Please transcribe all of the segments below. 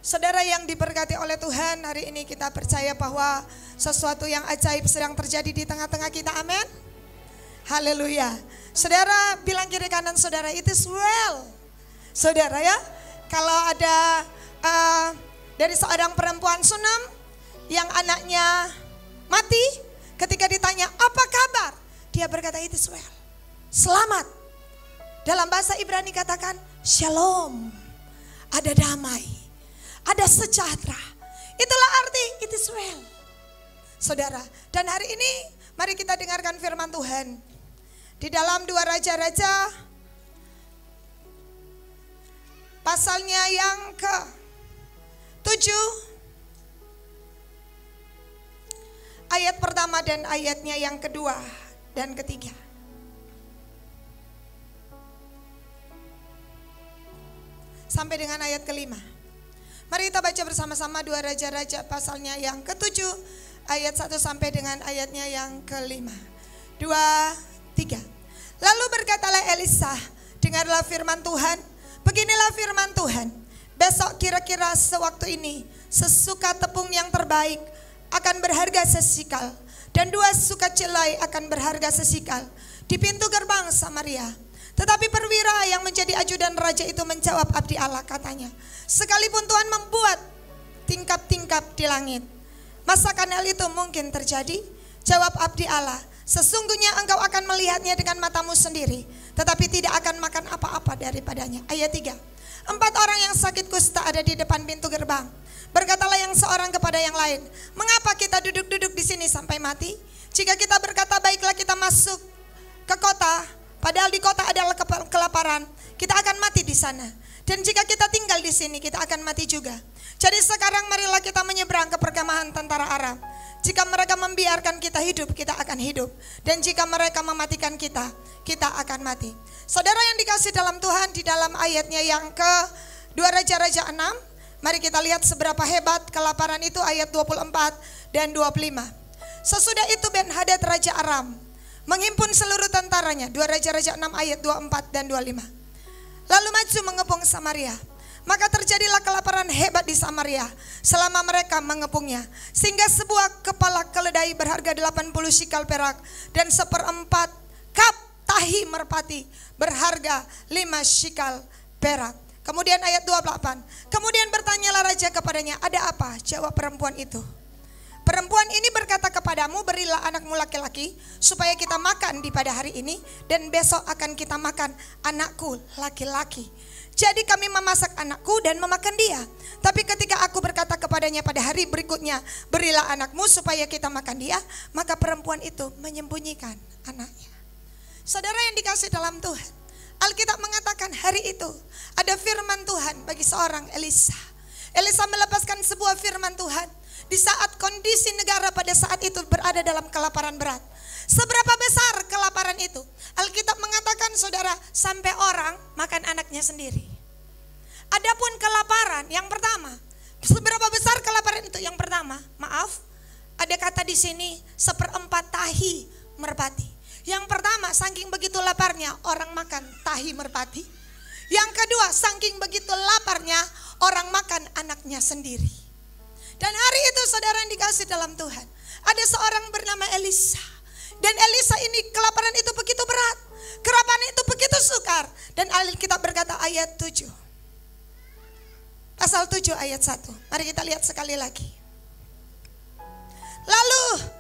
Saudara yang diberkati oleh Tuhan, hari ini kita percaya bahwa sesuatu yang ajaib sedang terjadi di tengah-tengah kita, amin. Haleluya. Saudara bilang kiri kanan saudara, it is well. Saudara ya, kalau ada dari seorang perempuan Sunam yang anaknya mati, ketika ditanya apa kabar, dia berkata it is well, selamat. Dalam bahasa Ibrani katakan shalom, ada damai, ada sejahtera. Itulah arti it is well, saudara. Dan hari ini mari kita dengarkan firman Tuhan di dalam 2 Raja-Raja pasalnya yang ke-7 ayat pertama dan ayatnya yang kedua dan ketiga. Sampai dengan ayat ke-5. Mari kita baca bersama-sama 2 Raja-Raja pasalnya yang ke-7 ayat 1 sampai dengan ayatnya yang ke-5. 2, 3. Lalu berkatalah Elisa, dengarlah firman Tuhan. Beginilah firman Tuhan. Besok kira-kira sewaktu ini, sesuka tepung yang terbaik akan berharga sesikal, dan 2 suka celai akan berharga sesikal di pintu gerbang Samaria. Tetapi perwira yang menjadi ajudan raja itu menjawab abdi Allah, katanya, sekalipun Tuhan membuat tingkap-tingkap di langit, masakan hal itu mungkin terjadi? Jawab abdi Allah, sesungguhnya engkau akan melihatnya dengan matamu sendiri, tetapi tidak akan makan apa-apa daripadanya. Ayat 3. 4 orang yang sakit kusta ada di depan pintu gerbang. Berkatalah yang seorang kepada yang lain, mengapa kita duduk-duduk di sini sampai mati? Jika kita berkata baiklah kita masuk ke kota, padahal di kota adalah kelaparan, kita akan mati di sana. Dan jika kita tinggal di sini, kita akan mati juga. Jadi sekarang marilah kita menyeberang ke perkemahan tentara Aram. Jika mereka membiarkan kita hidup, kita akan hidup. Dan jika mereka mematikan kita, kita akan mati. Saudara yang dikasih dalam Tuhan, di dalam ayatnya yang ke-2 Raja-Raja 6, mari kita lihat seberapa hebat kelaparan itu, ayat 24 dan 25. Sesudah itu Ben-Hadad Raja Aram menghimpun seluruh tentaranya. 2 Raja-Raja 6 ayat 24 dan 25. Lalu maju mengepung Samaria. Maka terjadilah kelaparan hebat di Samaria selama mereka mengepungnya, sehingga sebuah kepala keledai berharga 80 sikal perak dan 1/4 kap tahi merpati berharga 5 sikal perak. Kemudian ayat 28. Kemudian bertanyalah raja kepadanya, ada apa? Jawab perempuan itu, perempuan ini berkata kepadamu, berilah anakmu laki-laki supaya kita makan di pada hari ini, dan besok akan kita makan anakku laki-laki. Jadi kami memasak anakku dan memakan dia. Tapi ketika aku berkata kepadanya pada hari berikutnya, berilah anakmu supaya kita makan dia, maka perempuan itu menyembunyikan anaknya. Saudara yang dikasih dalam Tuhan, Alkitab mengatakan hari itu ada firman Tuhan bagi seorang Elisa. Elisa melepaskan sebuah firman Tuhan di saat kondisi negara pada saat itu berada dalam kelaparan berat. Seberapa besar kelaparan itu? Alkitab mengatakan saudara, sampai orang makan anaknya sendiri. Adapun kelaparan yang pertama, seberapa besar kelaparan itu? Yang pertama, maaf, ada kata di sini 1/4 tahi merpati. Yang pertama, saking begitu laparnya orang makan tahi merpati. Yang kedua, saking begitu laparnya orang makan anaknya sendiri. Dan hari itu saudara yang dikasih dalam Tuhan, ada seorang bernama Elisa. Dan Elisa ini kelaparan itu begitu berat, kelaparan itu begitu sukar. Dan Alkitab berkata ayat 7, pasal 7 ayat 1. Mari kita lihat sekali lagi. Lalu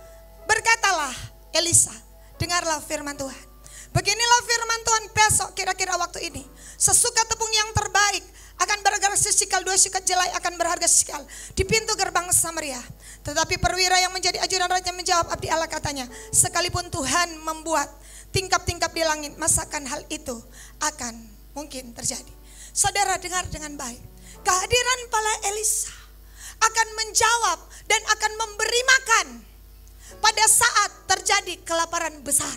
berkatalah Elisa, dengarlah firman Tuhan. Beginilah firman Tuhan, besok kira-kira waktu ini, sesuka tepung yang terbaik akan berharga sesikal, 2 suka jelai akan berharga sesikal di pintu gerbang Samaria. Tetapi perwira yang menjadi ajudan raja menjawab abdi Allah, katanya, sekalipun Tuhan membuat tingkap-tingkap di langit, masakan hal itu akan mungkin terjadi. Saudara dengar dengan baik, kehadiran para Elisa akan menjawab dan akan memberi makan pada saat terjadi kelaparan besar.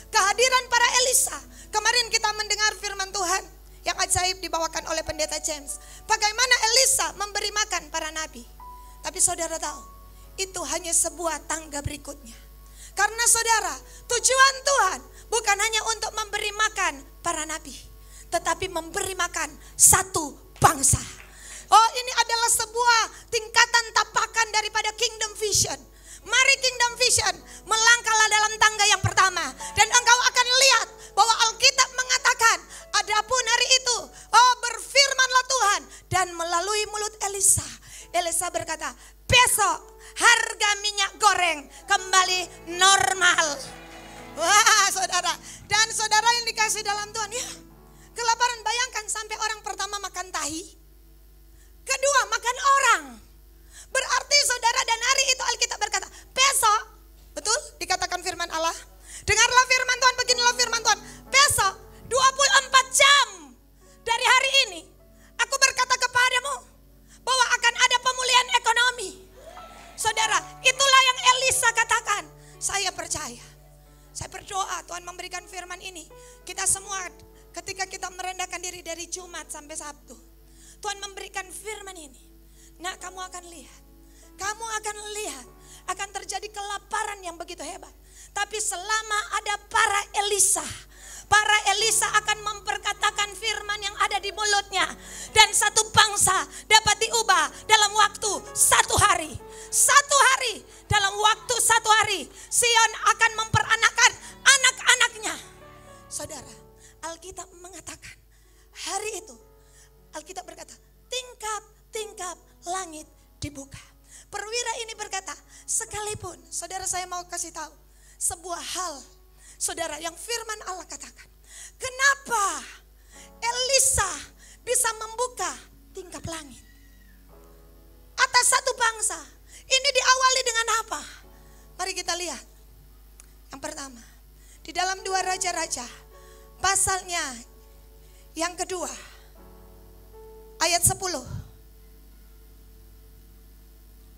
Kehadiran para Elisa, kemarin kita mendengar firman Tuhan yang ajaib dibawakan oleh pendeta James. Bagaimana Elisa memberi makan para nabi. Tapi saudara tahu, itu hanya sebuah tangga berikutnya. Karena saudara, tujuan Tuhan bukan hanya untuk memberi makan para nabi, tetapi memberi makan satu bangsa. Oh, ini adalah ada kingdom vision. Mari kingdom vision, melangkahlah dalam tangga yang pertama. Dan engkau akan lihat bahwa Alkitab mengatakan, adapun hari itu, berfirmanlah Tuhan. Dan melalui mulut Elisa, Elisa berkata, besok harga minyak goreng kembali normal. Wah saudara, dan saudara yang dikasih dalam Tuhan, ya kelaparan, bayangkan sampai orang pertama makan tahi, kedua makan orang. Berarti saudara, dan hari itu Alkitab berkata, besok, betul dikatakan firman Allah. Dengarlah firman Tuhan, beginilah firman Tuhan. Besok 24 jam dari hari ini, aku berkata kepadamu bahwa akan ada pemulihan ekonomi. Saudara, itulah yang Elisa katakan. Saya percaya, saya berdoa Tuhan memberikan firman ini. Kita semua ketika kita merendahkan diri dari Jumat sampai Sabtu, Tuhan memberikan firman ini. Nah, kamu akan lihat akan terjadi kelaparan yang begitu hebat. Tapi selama ada para Elisa akan memperkatakan firman yang ada di mulutnya. Dan satu bangsa dapat diubah dalam waktu 1 hari. 1 hari, dalam waktu 1 hari, Sion akan memperanakan anak-anaknya. Saudara, Alkitab mengatakan hari itu, Alkitab berkata, tingkap langit dibuka. Perwira ini berkata, sekalipun, saudara, saya mau kasih tahu sebuah hal, saudara, yang firman Allah katakan. Kenapa Elisa bisa membuka tingkap langit atas satu bangsa? Ini diawali dengan apa? Mari kita lihat. Yang pertama, di dalam 2 Raja-Raja pasalnya yang kedua, ayat 10.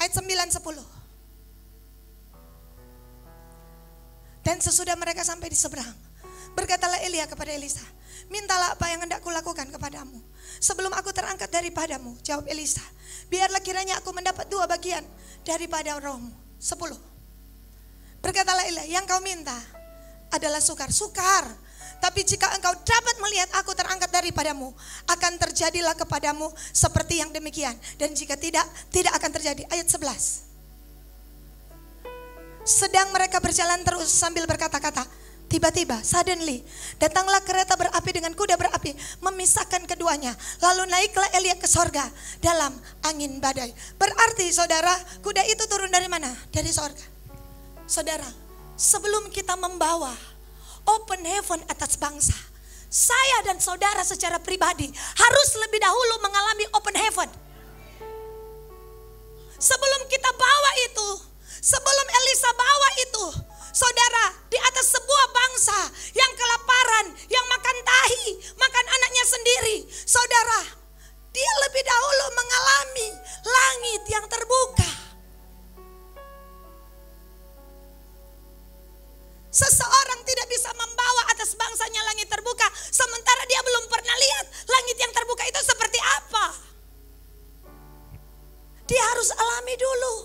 Ayat 9-10. Dan sesudah mereka sampai di seberang, berkatalah Elia kepada Elisa, mintalah apa yang hendak kulakukan kepadamu sebelum aku terangkat daripadamu. Jawab Elisa, biarlah kiranya aku mendapat 2 bagian daripada rohmu. 10. Berkatalah Elia, yang kau minta adalah sukar. Tapi jika engkau dapat melihat aku terangkat daripadamu, akan terjadilah kepadamu seperti yang demikian. Dan jika tidak akan terjadi. Ayat 11. Sedang mereka berjalan terus sambil berkata-kata, tiba-tiba, suddenly, datanglah kereta berapi dengan kuda berapi, memisahkan keduanya. Lalu naiklah Elia ke sorga dalam angin badai. Berarti saudara, kuda itu turun dari mana? Dari sorga. Saudara, sebelum kita membawa open heaven atas bangsa, saya dan saudara secara pribadi harus lebih dahulu mengalami open heaven. Sebelum kita bawa itu, sebelum Elisa bawa itu, saudara, di atas sebuah bangsa yang kelaparan, yang makan tahi, makan anaknya sendiri, saudara, dia lebih dahulu mengalami langit yang terbuka. Seseorang tidak bisa membawa atas bangsanya langit terbuka, sementara dia belum pernah lihat langit yang terbuka itu seperti apa. Dia harus alami dulu.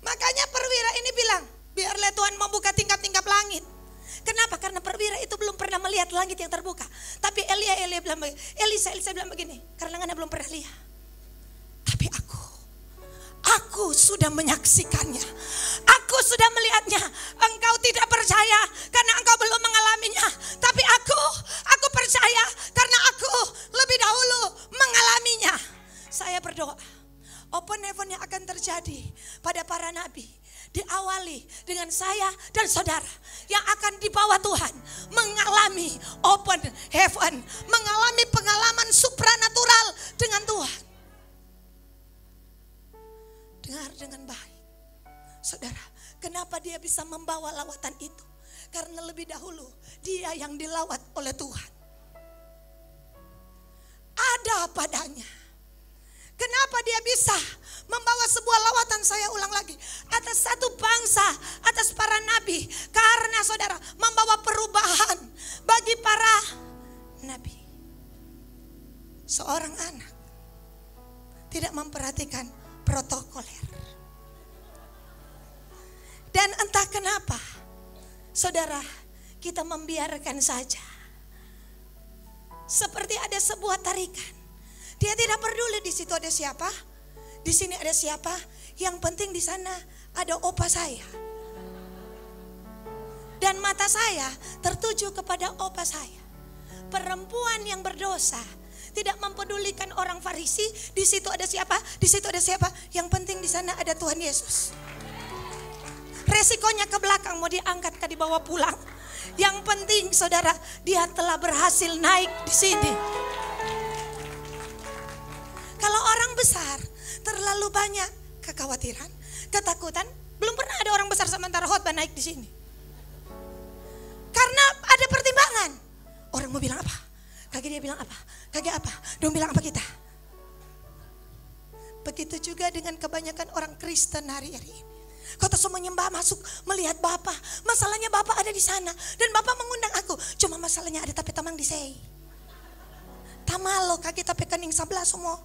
Makanya perwira ini bilang, biarlah Tuhan membuka tingkap-tingkap langit. Kenapa? Karena perwira itu belum pernah melihat langit yang terbuka. Tapi Elisa bilang begini, karena anda belum pernah lihat. Tapi aku sudah menyaksikannya. Aku sudah melihatnya. Engkau tidak percaya karena engkau belum mengalaminya. Tapi aku percaya karena aku lebih dahulu mengalaminya. Saya berdoa, open heaven yang akan terjadi pada para nabi diawali dengan saya dan saudara yang akan dibawa Tuhan mengalami open heaven, mengalami pengalaman supranatural dengan Tuhan. Dengar dengan baik, saudara, kenapa dia bisa membawa lawatan itu? Karena lebih dahulu dia yang dilawat oleh Tuhan. Ada padanya. Kenapa dia bisa membawa sebuah lawatan, saya ulang lagi, atas satu bangsa, atas para nabi? Karena saudara, membawa perubahan bagi para nabi. Seorang anak tidak memperhatikan protokoler. Dan entah kenapa, saudara, kita membiarkan saja. Seperti ada sebuah tarikan. Dia tidak peduli di situ ada siapa. Di sini ada siapa? Yang penting di sana ada opa saya. Dan mata saya tertuju kepada opa saya. Perempuan yang berdosa, tidak mempedulikan orang Farisi. Di situ ada siapa? Di situ ada siapa? Yang penting di sana ada Tuhan Yesus. Resikonya ke belakang, mau diangkat ke dibawa pulang. Yang penting saudara, dia telah berhasil naik di sini. Kalau orang besar terlalu banyak kekhawatiran, ketakutan, belum pernah ada orang besar sementara khotbah naik di sini. Karena ada pertimbangan. Orang mau bilang apa? Kagak dia bilang apa? Kagak apa? Dong bilang apa kita? Begitu juga dengan kebanyakan orang Kristen hari-hari ini. Kau tak semua menyembah masuk melihat Bapak. Masalahnya Bapak ada di sana. Dan Bapak mengundang aku. Cuma masalahnya ada tapi tamang di sei. Tamalo kaki tapi kening sebelah semua.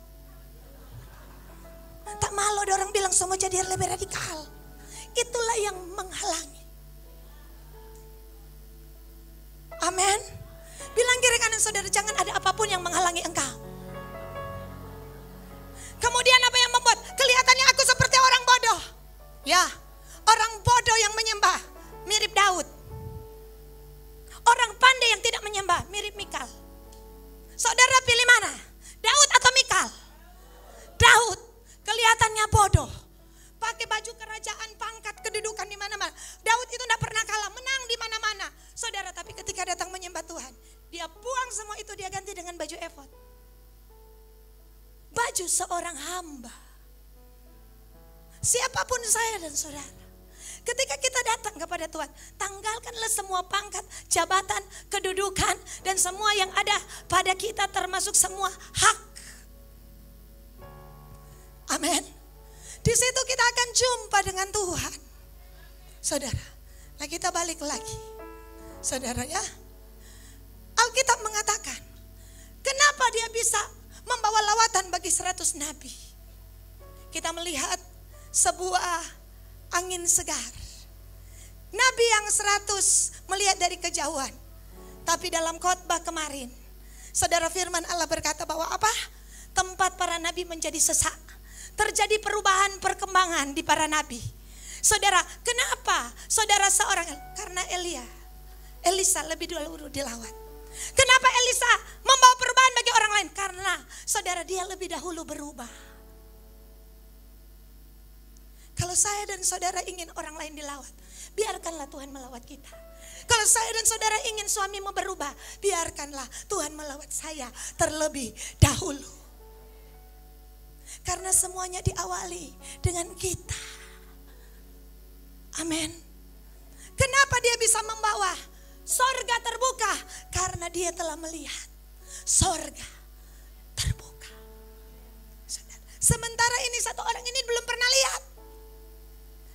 Tak malu ada orang bilang semua jadi lebih radikal. Itulah yang menghalangi. Amin. Bilang kiri kanan saudara, jangan ada apapun yang menghalangi engkau. Kemudian apa yang membuat kelihatannya aku seperti orang bodoh? Ya, orang bodoh yang menyembah mirip Daud. Orang pandai yang tidak menyembah mirip Mikal. Saudara pilih mana? Daud atau Mikal? Daud kelihatannya bodoh. Pakai baju kerajaan, pangkat, kedudukan di mana-mana. Daud itu tidak pernah kalah, menang di mana-mana. Saudara, tapi ketika datang menyembah Tuhan, dia buang semua itu, dia ganti dengan baju efod. Baju seorang hamba. Siapapun saya dan saudara, ketika kita datang kepada Tuhan, tanggalkanlah semua pangkat, jabatan, kedudukan, dan semua yang ada pada kita, termasuk semua hak. Amin. Di situ kita akan jumpa dengan Tuhan. Saudara, nah kita balik lagi. Saudara ya, Alkitab mengatakan, kenapa dia bisa membawa lawatan bagi 100 nabi? Kita melihat sebuah angin segar. Nabi yang 100 melihat dari kejauhan. Tapi dalam khotbah kemarin, saudara firman Allah berkata bahwa apa? Tempat para nabi menjadi sesak. Terjadi perubahan perkembangan di para nabi. Saudara, kenapa? Saudara seorang, karena Elisa lebih dulu dilawat. Kenapa Elisa membawa perubahan bagi orang lain? Karena saudara dia lebih dahulu berubah. Kalau saya dan saudara ingin orang lain dilawat, biarkanlah Tuhan melawat kita. Kalau saya dan saudara ingin suamimu berubah, biarkanlah Tuhan melawat saya terlebih dahulu. Karena semuanya diawali dengan kita. Amin. Kenapa dia bisa membawa sorga terbuka? Karena dia telah melihat sorga terbuka. Sementara ini satu orang ini belum pernah lihat.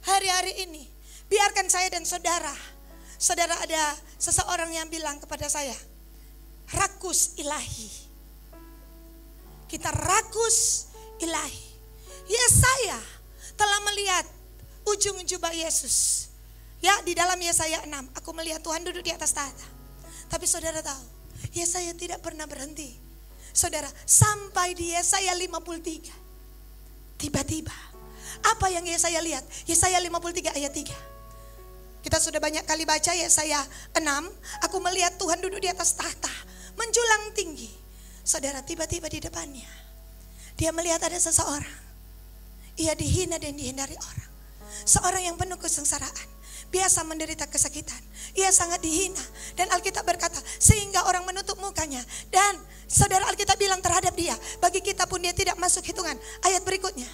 Hari-hari ini biarkan saya dan saudara ada seseorang yang bilang kepada saya, rakus ilahi. Kita rakus ilahi. Yesaya telah melihat ujung jubah Yesus. Ya, di dalam Yesaya 6, aku melihat Tuhan duduk di atas tahta. Tapi saudara tahu, Yesaya tidak pernah berhenti. Saudara, sampai di Yesaya 53. Tiba-tiba, apa yang Yesaya lihat? Yesaya 53 ayat 3. Kita sudah banyak kali baca Yesaya 6, aku melihat Tuhan duduk di atas tahta, menjulang tinggi. Saudara, tiba-tiba di depannya, dia melihat ada seseorang. Ia dihina dan dihindari orang. Seorang yang penuh kesengsaraan, biasa menderita kesakitan. Ia sangat dihina. Dan Alkitab berkata, sehingga orang menutup mukanya. Dan saudara, Alkitab bilang terhadap dia, bagi kita pun dia tidak masuk hitungan. Ayat berikutnya,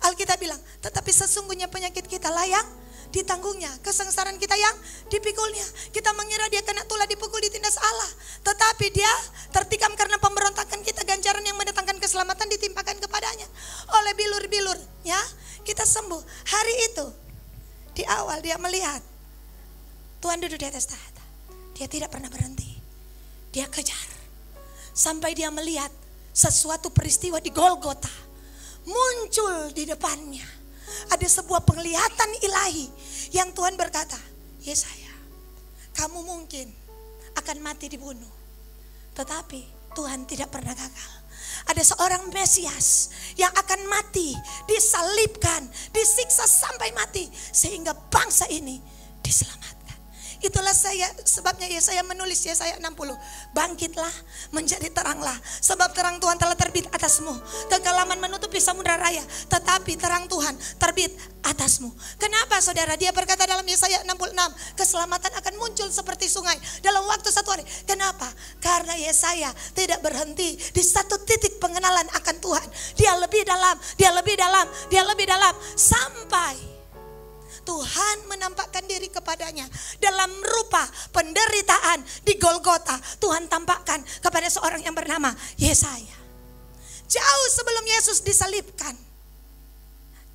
Alkitab bilang, tetapi sesungguhnya penyakit kita layak ditanggungnya, kesengsaraan kita yang dipikulnya. Kita mengira dia kena tulah dipukul ditindas Allah, tetapi dia tertikam karena pemberontakan kita. Ganjaran yang mendatangkan keselamatan ditimpakan kepadanya. Oleh bilur-bilur ya kita sembuh. Hari itu di awal dia melihat Tuhan duduk di atas tahta. Dia tidak pernah berhenti. Dia kejar sampai dia melihat sesuatu peristiwa di Golgota muncul di depannya. Ada sebuah penglihatan ilahi yang Tuhan berkata, Yesaya, kamu mungkin akan mati dibunuh, tetapi Tuhan tidak pernah gagal. Ada seorang Mesias yang akan mati, disalibkan, disiksa sampai mati, sehingga bangsa ini diselamatkan. Itulah sebabnya Yesaya menulis Yesaya 60. Bangkitlah, menjadi teranglah, sebab terang Tuhan telah terbit atasmu. Kegelaman menutupi samudra raya, tetapi terang Tuhan terbit atasmu. Kenapa saudara? Dia berkata dalam Yesaya 66, keselamatan akan muncul seperti sungai dalam waktu satu hari. Kenapa? Karena Yesaya tidak berhenti di satu titik pengenalan akan Tuhan. Dia lebih dalam, dia lebih dalam, dia lebih dalam, sampai Tuhan menampakkan diri kepadanya dalam rupa penderitaan di Golgota. Tuhan tampakkan kepada seorang yang bernama Yesaya. Jauh sebelum Yesus disalibkan,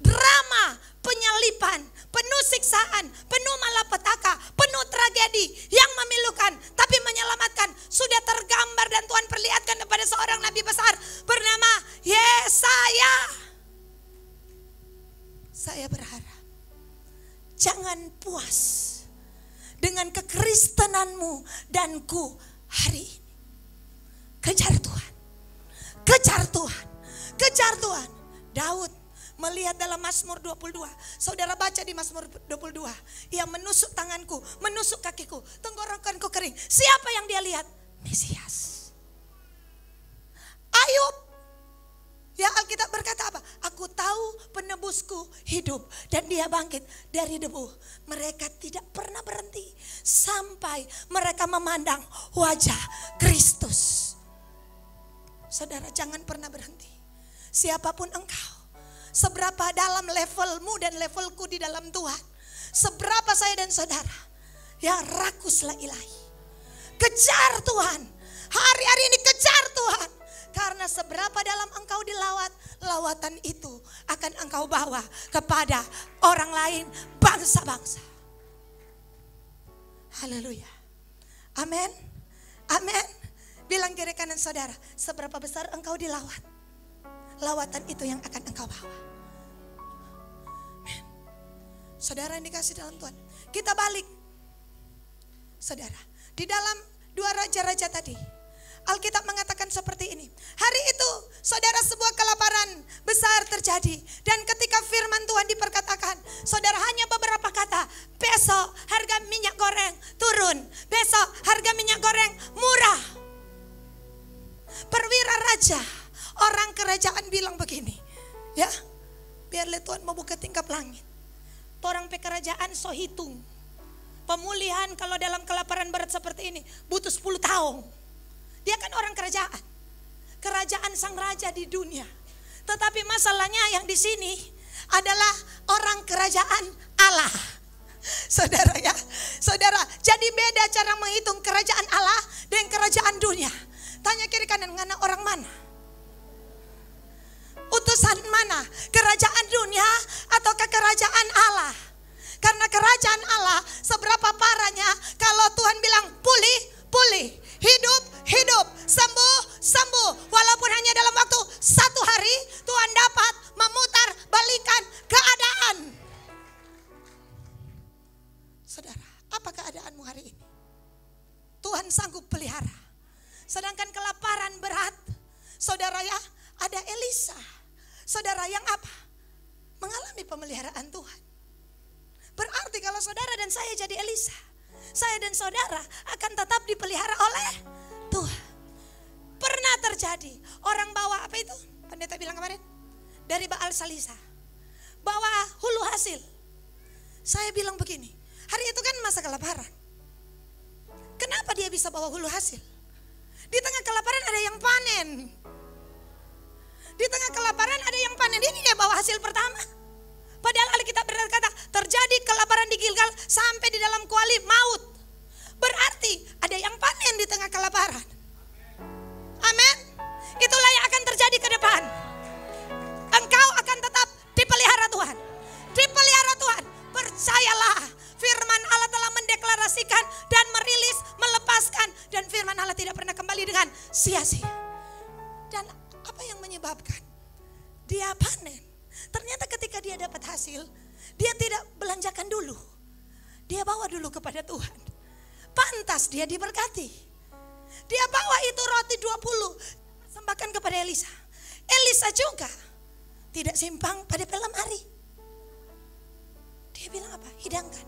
drama penyaliban, penuh siksaan, penuh malapetaka, penuh tragedi yang memilukan tapi menyelamatkan sudah tergambar dan Tuhan perlihatkan kepada seorang nabi besar bernama Yesaya. Saya berharap jangan puas dengan kekristenanmu dan ku hari ini. Kejar Tuhan, kejar Tuhan, kejar Tuhan. Daud melihat dalam Mazmur 22. Saudara baca di Mazmur 22. Ia menusuk tanganku, menusuk kakiku, tenggorokanku kering. Siapa yang dia lihat? Mesias. Ayub, ya Alkitab berkata apa? Aku tahu penebusku hidup dan dia bangkit dari debu. Mereka tidak pernah berhenti sampai mereka memandang wajah Kristus. Saudara, jangan pernah berhenti. Siapapun engkau, seberapa dalam levelmu dan levelku di dalam Tuhan, seberapa saya dan saudara, ya rakuslah ilahi. Kejar Tuhan. Hari-hari ini kejar Tuhan. Karena seberapa dalam engkau dilawat, lawatan itu akan engkau bawa kepada orang lain, bangsa-bangsa. Haleluya. Amin. Amin. Bilang kiri kanan saudara, seberapa besar engkau dilawat, lawatan itu yang akan engkau bawa. Amin. Saudara yang dikasih dalam Tuhan, kita balik. Saudara, di dalam 2 raja-raja tadi, Alkitab mengatakan seperti ini. Hari itu saudara sebuah kelaparan besar terjadi. Dan ketika firman Tuhan diperkatakan, saudara hanya beberapa kata. Besok harga minyak goreng turun. Besok harga minyak goreng murah. Perwira raja, orang kerajaan bilang begini. Ya, biarlah Tuhan membuka tingkap langit. Orang pekerajaan so hitung. Pemulihan kalau dalam kelaparan berat seperti ini butuh 10 tahun. Dia kan orang kerajaan. Kerajaan sang raja di dunia. Tetapi masalahnya yang di sini adalah orang kerajaan Allah. Saudara ya. Saudara, jadi beda cara menghitung kerajaan Allah dengan kerajaan dunia. Tanya kiri kanan, ngana orang mana? Utusan mana? Kerajaan dunia ataukah kerajaan Allah? Karena kerajaan Allah seberapa parahnya kalau Tuhan bilang pulih, pulih. Hidup, hidup, sembuh, sembuh. Walaupun hanya dalam waktu 1 hari, Tuhan dapat memutar balikan keadaan. Saudara, apa keadaanmu hari ini? Tuhan sanggup pelihara. Sedangkan kelaparan berat, saudara ya, ada Elisa. Saudara yang apa? Mengalami pemeliharaan Tuhan. Berarti kalau saudara dan saya jadi Elisa, saya dan saudara akan tetap dipelihara oleh Tuhan. Pernah terjadi orang bawa apa itu? Pendeta bilang kemarin, dari Baal Salisa, bawa hulu hasil. Saya bilang begini, hari itu kan masa kelaparan. Kenapa dia bisa bawa hulu hasil? Di tengah kelaparan ada yang panen. Di tengah kelaparan ada yang panen. Ini dia bawa hasil pertama. Padahal Alkitab berkata terjadi kelaparan di Gilgal sampai di dalam kuali maut. Berarti ada yang panen di tengah kelaparan. Amin. Itulah yang akan terjadi ke depan. Engkau akan tetap dipelihara Tuhan. Dipelihara Tuhan. Percayalah, firman Allah telah mendeklarasikan dan merilis, melepaskan. Dan firman Allah tidak pernah kembali dengan sia-sia. Dan apa yang menyebabkan dia panen? Ternyata ketika dia dapat hasil, dia tidak belanjakan dulu. Dia bawa dulu kepada Tuhan. Pantas dia diberkati. Dia bawa itu roti 20, persembahkan kepada Elisa. Elisa juga tidak simpang pada malam hari. Dia bilang apa? Hidangkan.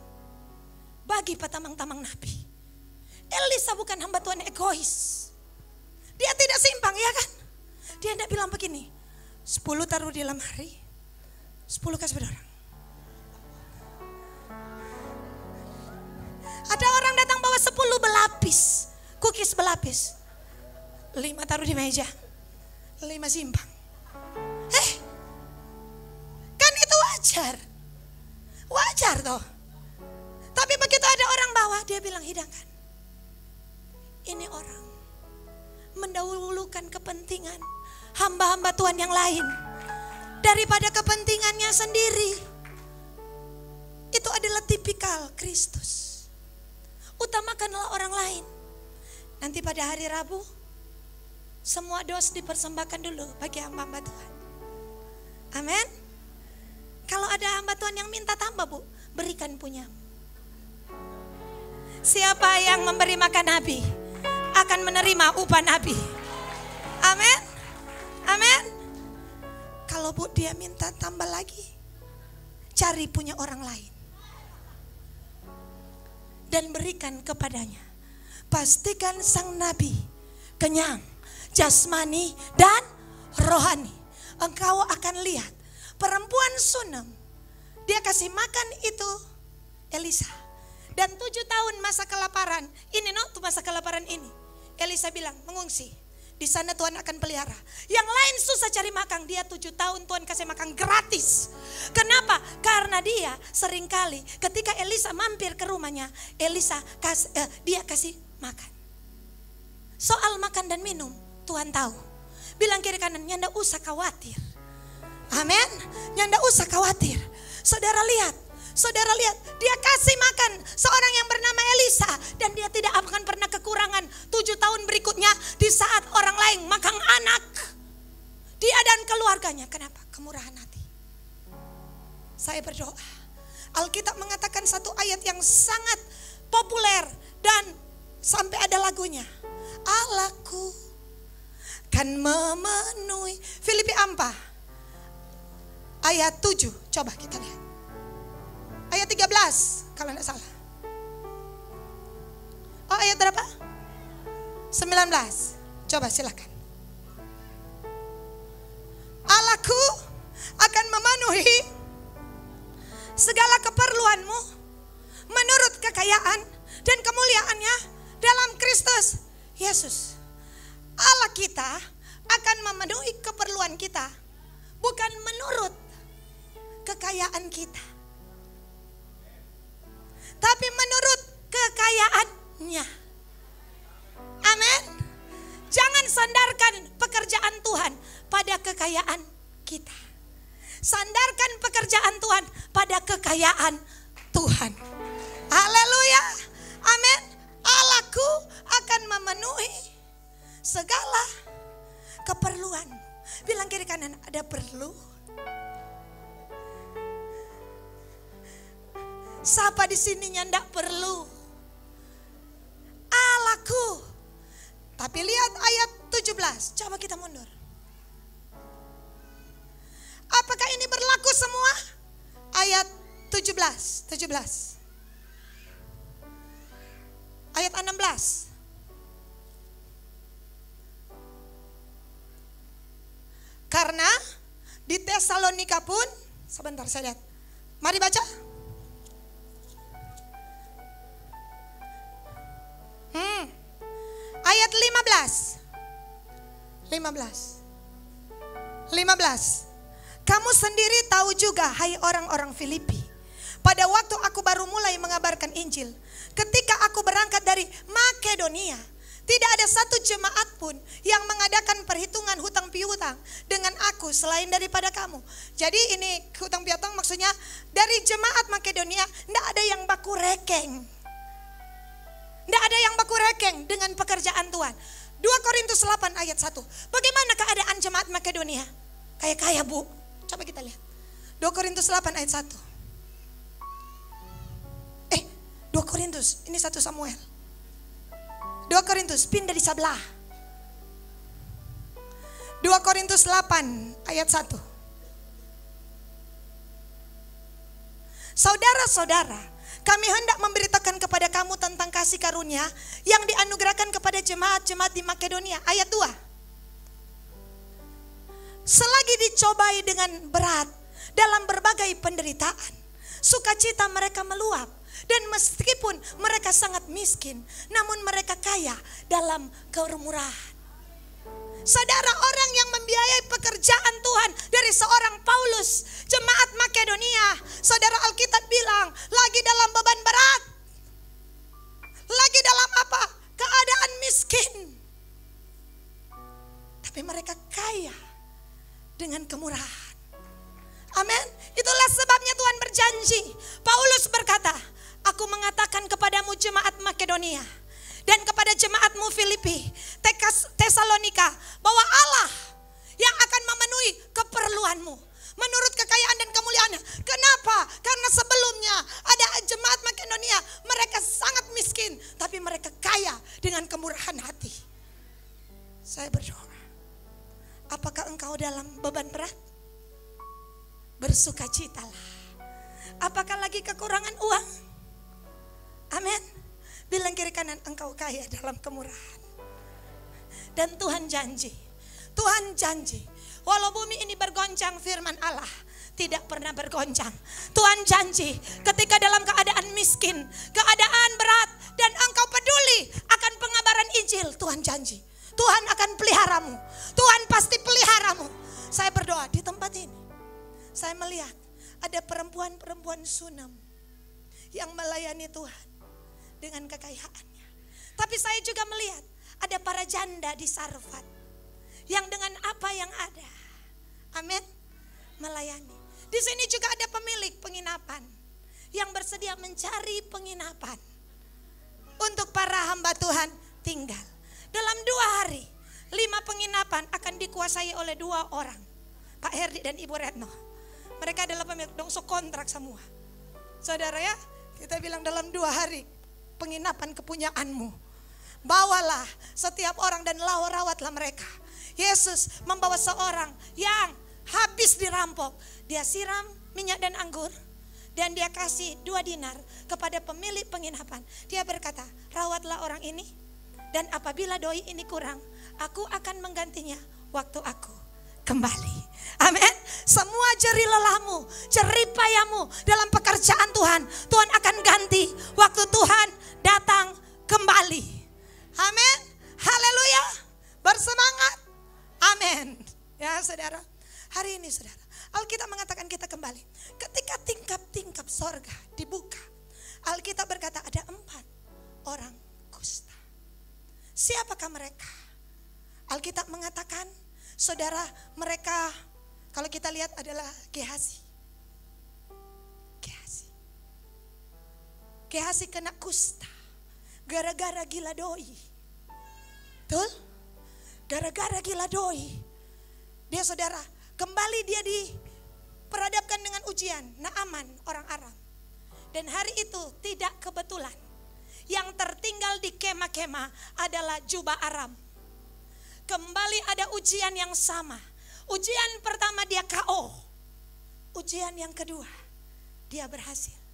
Bagi patamang-tamang nabi. Elisa bukan hamba Tuhan egois. Dia tidak simpang, ya kan? Dia tidak bilang begini, 10 taruh di lemari, 10 kasih pada orang. Ada orang datang bawa 10 belapis, cookies belapis. 5 taruh di meja, 5 simpang. Kan itu wajar. Wajar toh. Tapi begitu ada orang bawa, dia bilang hidangkan. Ini orang mendahulukan kepentingan hamba-hamba Tuhan yang lain daripada kepentingannya sendiri. Itu adalah tipikal Kristus. Utamakanlah orang lain. Nanti pada hari Rabu semua dos dipersembahkan dulu bagi hamba-hamba Tuhan. Amin. Kalau ada hamba Tuhan yang minta tambah, Bu, berikan punya. Siapa yang memberi makan nabi akan menerima upah nabi. Amin. Amin. Kalau Bu dia minta tambah lagi, cari punya orang lain dan berikan kepadanya. Pastikan sang nabi kenyang jasmani dan rohani. Engkau akan lihat perempuan Sunem, dia kasih makan itu Elisa. Dan 7 tahun masa kelaparan, ini tuh masa kelaparan ini. Elisa bilang mengungsi, di sana Tuhan akan pelihara. Yang lain susah cari makan, dia 7 tahun Tuhan kasih makan gratis. Kenapa? Karena dia seringkali ketika Elisa mampir ke rumahnya, dia kasih makan. Soal makan dan minum, Tuhan tahu. Bilang kiri kanan, nyanda usah khawatir. Amin, nyanda usah khawatir. Saudara lihat, dia kasih makan seorang yang bernama Elisa. Dan dia tidak akan pernah kekurangan 7 tahun berikutnya di saat orang lain makan anak. Dia dan keluarganya. Kenapa? Kemurahan hati. Saya berdoa. Alkitab mengatakan satu ayat yang sangat populer dan sampai ada lagunya. Allahku kan memenuhi. Filipi 4 ayat 7. Coba kita lihat. Ayat 13 kalau tidak salah. Oh, ayat berapa? 19. Coba silakan. Allahku akan memenuhi segala keperluanmu menurut kekayaan dan kemuliaannya dalam Kristus Yesus. Allah kita akan memenuhi keperluan kita bukan menurut kekayaan kita, tapi menurut kekayaannya. Amin. Jangan sandarkan pekerjaan Tuhan pada kekayaan kita. Sandarkan pekerjaan Tuhan pada kekayaan Tuhan. Haleluya. Amin. Allahku akan memenuhi segala keperluan. Bilang kiri kanan, ada perlu? Siapa di sininya ndak perlu? Allahku. Tapi lihat ayat 17. Coba kita mundur. Apakah ini berlaku semua? Ayat 17. Ayat 16. Karena di Tesalonika pun, sebentar saya lihat. Mari baca. Ayat 15. Kamu sendiri tahu juga, hai orang-orang Filipi, pada waktu aku baru mulai mengabarkan Injil, ketika aku berangkat dari Makedonia, tidak ada satu jemaat pun yang mengadakan perhitungan hutang piutang dengan aku selain daripada kamu. Jadi ini hutang piutang maksudnya dari jemaat Makedonia tidak ada yang baku rekeng. Tidak ada yang baku rekeng dengan pekerjaan Tuhan. 2 Korintus 8 ayat 1. Bagaimana keadaan jemaat Makedonia? Kaya-kaya, Bu. Coba kita lihat. 2 Korintus 8 ayat 1. 2 Korintus, ini 1 Samuel. 2 Korintus, pindah di sebelah. 2 Korintus 8 ayat 1. Saudara-saudara, kami hendak memberitakan kepada kamu tentang kasih karunia yang dianugerahkan kepada jemaat-jemaat di Makedonia. Ayat 2. Selagi dicobai dengan berat dalam berbagai penderitaan, sukacita mereka meluap. Dan meskipun mereka sangat miskin, namun mereka kaya dalam kemurahan. Saudara, orang yang membiayai pekerjaan Tuhan dari seorang Paulus, jemaat Makedonia, saudara, Alkitab bilang lagi dalam beban berat, lagi dalam apa? Keadaan miskin. Tapi mereka kaya dengan kemurahan. Amin. Itulah sebabnya Tuhan berjanji. Paulus berkata, aku mengatakan kepadamu jemaat Makedonia dan kepada jemaatmu Filipi, Tesalonika, bahwa Allah yang akan memenuhi keperluanmu menurut kekayaan dan kemuliaannya. Kenapa? Karena sebelumnya ada jemaat Makedonia, mereka sangat miskin, tapi mereka kaya dengan kemurahan hati. Saya berdoa, apakah engkau dalam beban berat? Bersukacitalah. Apakah lagi kekurangan uang? Amin. Bilang kiri kanan, engkau kaya dalam kemurahan. Dan Tuhan janji, walau bumi ini bergoncang, firman Allah tidak pernah bergoncang. Tuhan janji, ketika dalam keadaan miskin, keadaan berat, dan engkau peduli akan pengabaran Injil, Tuhan janji, Tuhan akan peliharamu. Tuhan pasti peliharamu. Saya berdoa di tempat ini, saya melihat ada perempuan-perempuan Sunam yang melayani Tuhan dengan kekayaannya. Tapi saya juga melihat ada para janda di Sarfat yang dengan apa yang ada, amin, melayani. Di sini juga ada pemilik penginapan yang bersedia mencari penginapan untuk para hamba Tuhan tinggal. Dalam 2 hari, 5 penginapan akan dikuasai oleh 2 orang, Pak Herdi dan Ibu Retno. Mereka adalah pemilik, dongso kontrak semua. Saudara ya, kita bilang dalam 2 hari penginapan kepunyaanmu. Bawalah setiap orang dan rawatlah mereka. Yesus membawa seorang yang habis dirampok. Dia siram minyak dan anggur dan dia kasih 2 dinar kepada pemilik penginapan. Dia berkata, rawatlah orang ini dan apabila doi ini kurang, aku akan menggantinya waktu aku kembali. Amin. Semua jerih lelahmu, jerih payahmu dalam pekerjaan Tuhan, Tuhan akan ganti waktu Tuhan datang kembali. Amin. Haleluya. Bersemangat. Amin. Ya saudara, hari ini saudara, Alkitab mengatakan kita kembali. Ketika tingkap-tingkap sorga dibuka, Alkitab berkata ada 4 orang kusta. Siapakah mereka? Alkitab mengatakan, saudara, mereka kalau kita lihat adalah Gehazi. Gehazi kena kusta gara-gara gila doi. Betul? Gara-gara gila doi. Dia saudara, kembali dia diperhadapkan dengan ujian. Naaman orang Aram. Dan hari itu tidak kebetulan. Yang tertinggal di kemah-kemah adalah jubah Aram. Kembali ada ujian yang sama. Ujian pertama dia KO. Ujian yang kedua dia berhasil.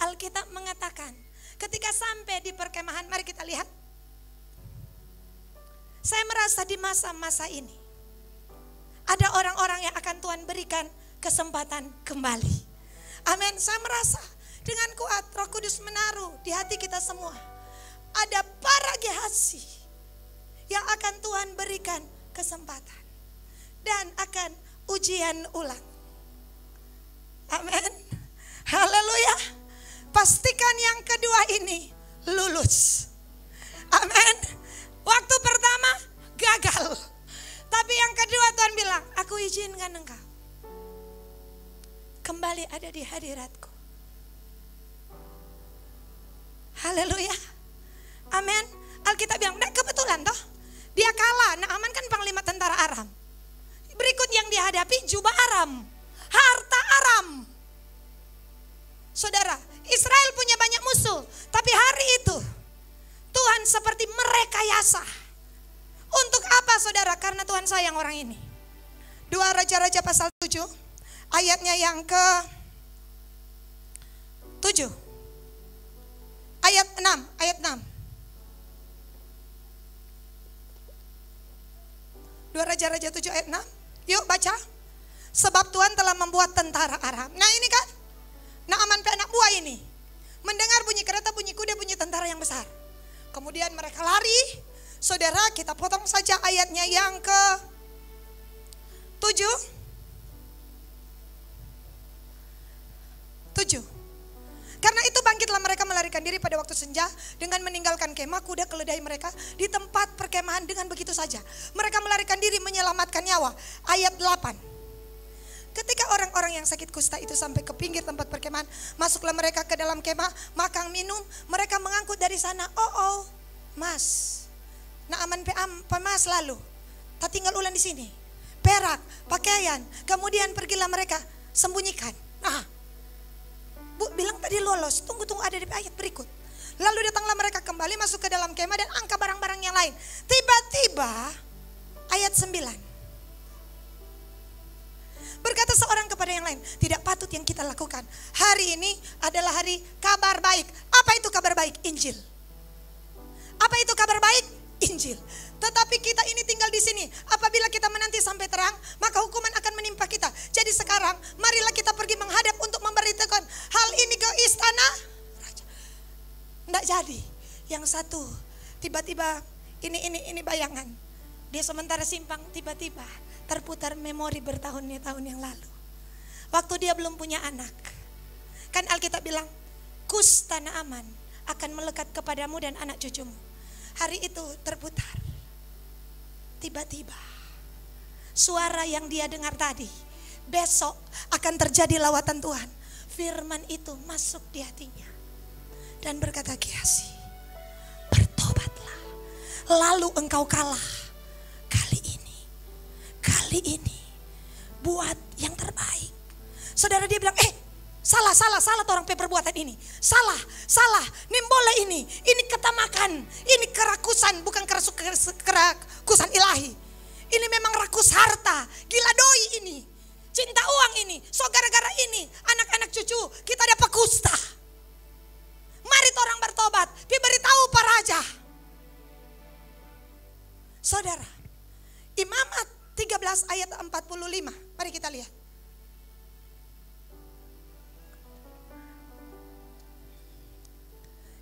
Alkitab mengatakan ketika sampai di perkemahan, mari kita lihat. Saya merasa di masa-masa ini ada orang-orang yang akan Tuhan berikan kesempatan kembali. Amin. Saya merasa dengan kuat Roh Kudus menaruh di hati kita semua. Ada para Gehazi yang akan Tuhan berikan kesempatan dan akan ujian ulang. Amin. Haleluya. Pastikan yang kedua ini lulus. Amin. Waktu pertama gagal, tapi yang kedua Tuhan bilang, aku izinkan engkau kembali ada di hadiratku. Haleluya. Amin. Alkitab bilang, nah kebetulan toh dia kalah. Naaman kan panglima tentara Aram. Berikut yang dihadapi jubah Aram, harta Aram. Saudara, Israel punya banyak musuh, tapi hari itu Tuhan seperti merekayasa. Untuk apa saudara? Karena Tuhan sayang orang ini. 2 Raja-Raja pasal 7 ayatnya yang ke 7. Ayat 6, ayat 6. 2 Raja-Raja 7 ayat 6. Yuk baca. Sebab Tuhan telah membuat tentara Aram. Nah ini kan, Naaman anak buah ini mendengar bunyi kereta, bunyi kuda, bunyi tentara yang besar. Kemudian mereka lari. Saudara, kita potong saja ayatnya yang ke 7. 7. Karena itu bangkitlah mereka melarikan diri pada waktu senja dengan meninggalkan kemah, kuda keledai mereka di tempat perkemahan dengan begitu saja. Mereka melarikan diri menyelamatkan nyawa. Ayat 8. Ketika orang-orang yang sakit kusta itu sampai ke pinggir tempat perkemahan, masuklah mereka ke dalam kemah, makan minum, mereka mengangkut dari sana. Oh, Mas. Naaman pemas lalu. Tak tinggal ulang di sini. Perak, pakaian, kemudian pergilah mereka sembunyikan. Nah, Bu bilang tadi lolos, tunggu ada di ayat berikut. Lalu datanglah mereka kembali masuk ke dalam kemah dan angkat barang-barang yang lain. Tiba-tiba ayat 9. Berkata seorang kepada yang lain, tidak patut yang kita lakukan. Hari ini adalah hari kabar baik. Apa itu kabar baik? Injil. Apa itu kabar baik? Injil. Tetapi kita ini tinggal di sini. Apabila kita menanti sampai terang, maka hukuman akan menimpa kita. Jadi sekarang, marilah kita pergi menghadap untuk memberitakan hal ini ke istana raja. Nggak jadi. Yang satu, tiba-tiba ini bayangan. Dia sementara simpang, tiba-tiba terputar memori bertahun-tahun yang lalu. Waktu dia belum punya anak. Kan Alkitab bilang, kusta Naaman akan melekat kepadamu dan anak cucumu. Hari itu terputar. Tiba-tiba suara yang dia dengar tadi, besok akan terjadi lawatan Tuhan. Firman itu masuk di hatinya dan berkata, Giasi, bertobatlah, lalu engkau kalah. Kali ini buat yang terbaik. Saudara, dia bilang, salah orang perbuatan ini. Salah, nimbola ini ketamakan, ini kerakusan, bukan kerakusan ilahi. Ini memang rakus harta, gila doi ini, cinta uang ini. So gara-gara ini, anak-anak cucu kita dapat kusta. Mari orang bertobat, diberitahu para raja. Saudara, Imamat 13 ayat 45, mari kita lihat.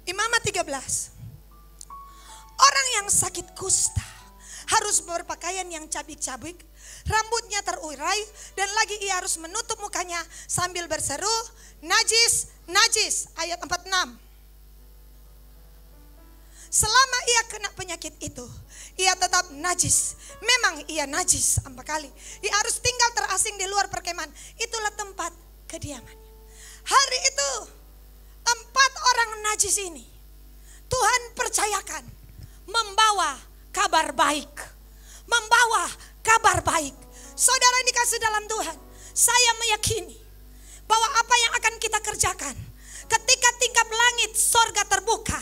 Imamat 13. Orang yang sakit kusta harus berpakaian yang cabik-cabik, rambutnya terurai, dan lagi ia harus menutup mukanya sambil berseru, najis, najis. Ayat 46. Selama ia kena penyakit itu, ia tetap najis. Memang ia najis 4 kali. Ia harus tinggal terasing di luar perkemahan. Itulah tempat kediamannya. Hari itu 4 orang najis ini Tuhan percayakan membawa kabar baik. Membawa kabar baik. Saudara yang dikasih dalam Tuhan, saya meyakini bahwa apa yang akan kita kerjakan ketika tingkap langit sorga terbuka,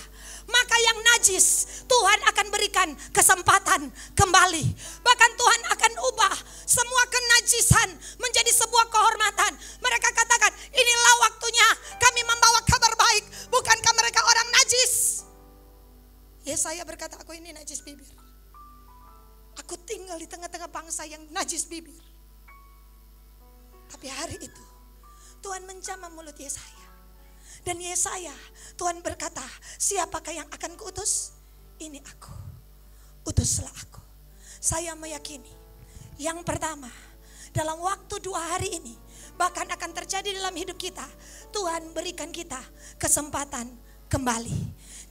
maka yang najis Tuhan akan berikan kesempatan kembali. Bahkan Tuhan akan ubah semua kenajisan menjadi sebuah kehormatan. Mereka katakan, inilah waktunya kami membawa kabar baik. Bukankah mereka orang najis? Yesaya berkata, aku ini najis bibir. Aku tinggal di tengah-tengah bangsa yang najis bibir. Tapi hari itu Tuhan menjamah mulut Yesaya. Dan Yesaya, Tuhan berkata, siapakah yang akan kuutus? Ini aku, utuslah aku. Saya meyakini, yang pertama, dalam waktu 2 hari ini, bahkan akan terjadi dalam hidup kita, Tuhan berikan kita kesempatan kembali.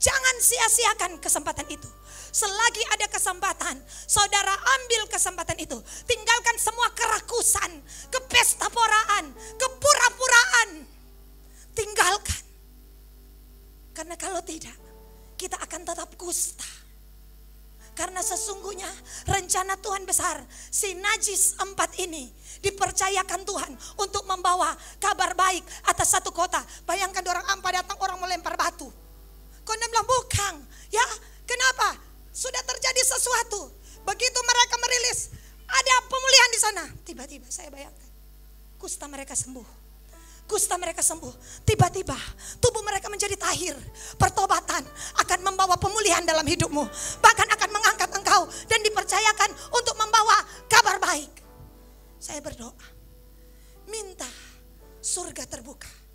Jangan sia-siakan kesempatan itu. Selagi ada kesempatan, saudara ambil kesempatan itu. Tinggalkan semua kerakusan, kepestaporaan, kepura-puraan. Tinggalkan. Karena kalau tidak, kita akan tetap kusta. Karena sesungguhnya rencana Tuhan besar. Si najis 4 ini dipercayakan Tuhan untuk membawa kabar baik atas satu kota. Bayangkan orang Ampa datang, orang melempar batu. Kau bilang bukan, ya kenapa? Sudah terjadi sesuatu. Begitu mereka merilis, ada pemulihan di sana. Tiba-tiba saya bayangkan, kusta mereka sembuh. kusta mereka sembuh. Tiba-tiba tubuh mereka menjadi tahir. Pertobatan akan membawa pemulihan dalam hidupmu. Bahkan akan mengangkat engkau dan dipercayakan untuk membawa kabar baik. Saya berdoa, minta surga terbuka.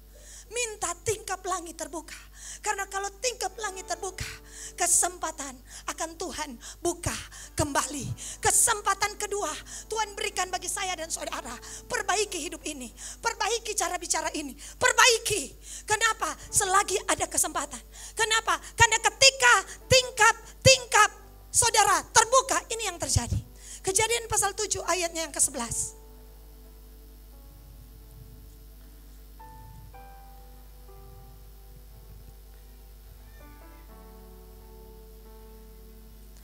Minta tingkap langit terbuka. Karena kalau tingkap langit terbuka, kesempatan akan Tuhan buka kembali. Kesempatan kedua Tuhan berikan bagi saya dan saudara. Perbaiki hidup ini. Perbaiki cara bicara ini. Perbaiki. Kenapa? Selagi ada kesempatan. Kenapa? Karena ketika tingkap saudara terbuka, ini yang terjadi. Kejadian pasal 7 ayatnya yang ke-11.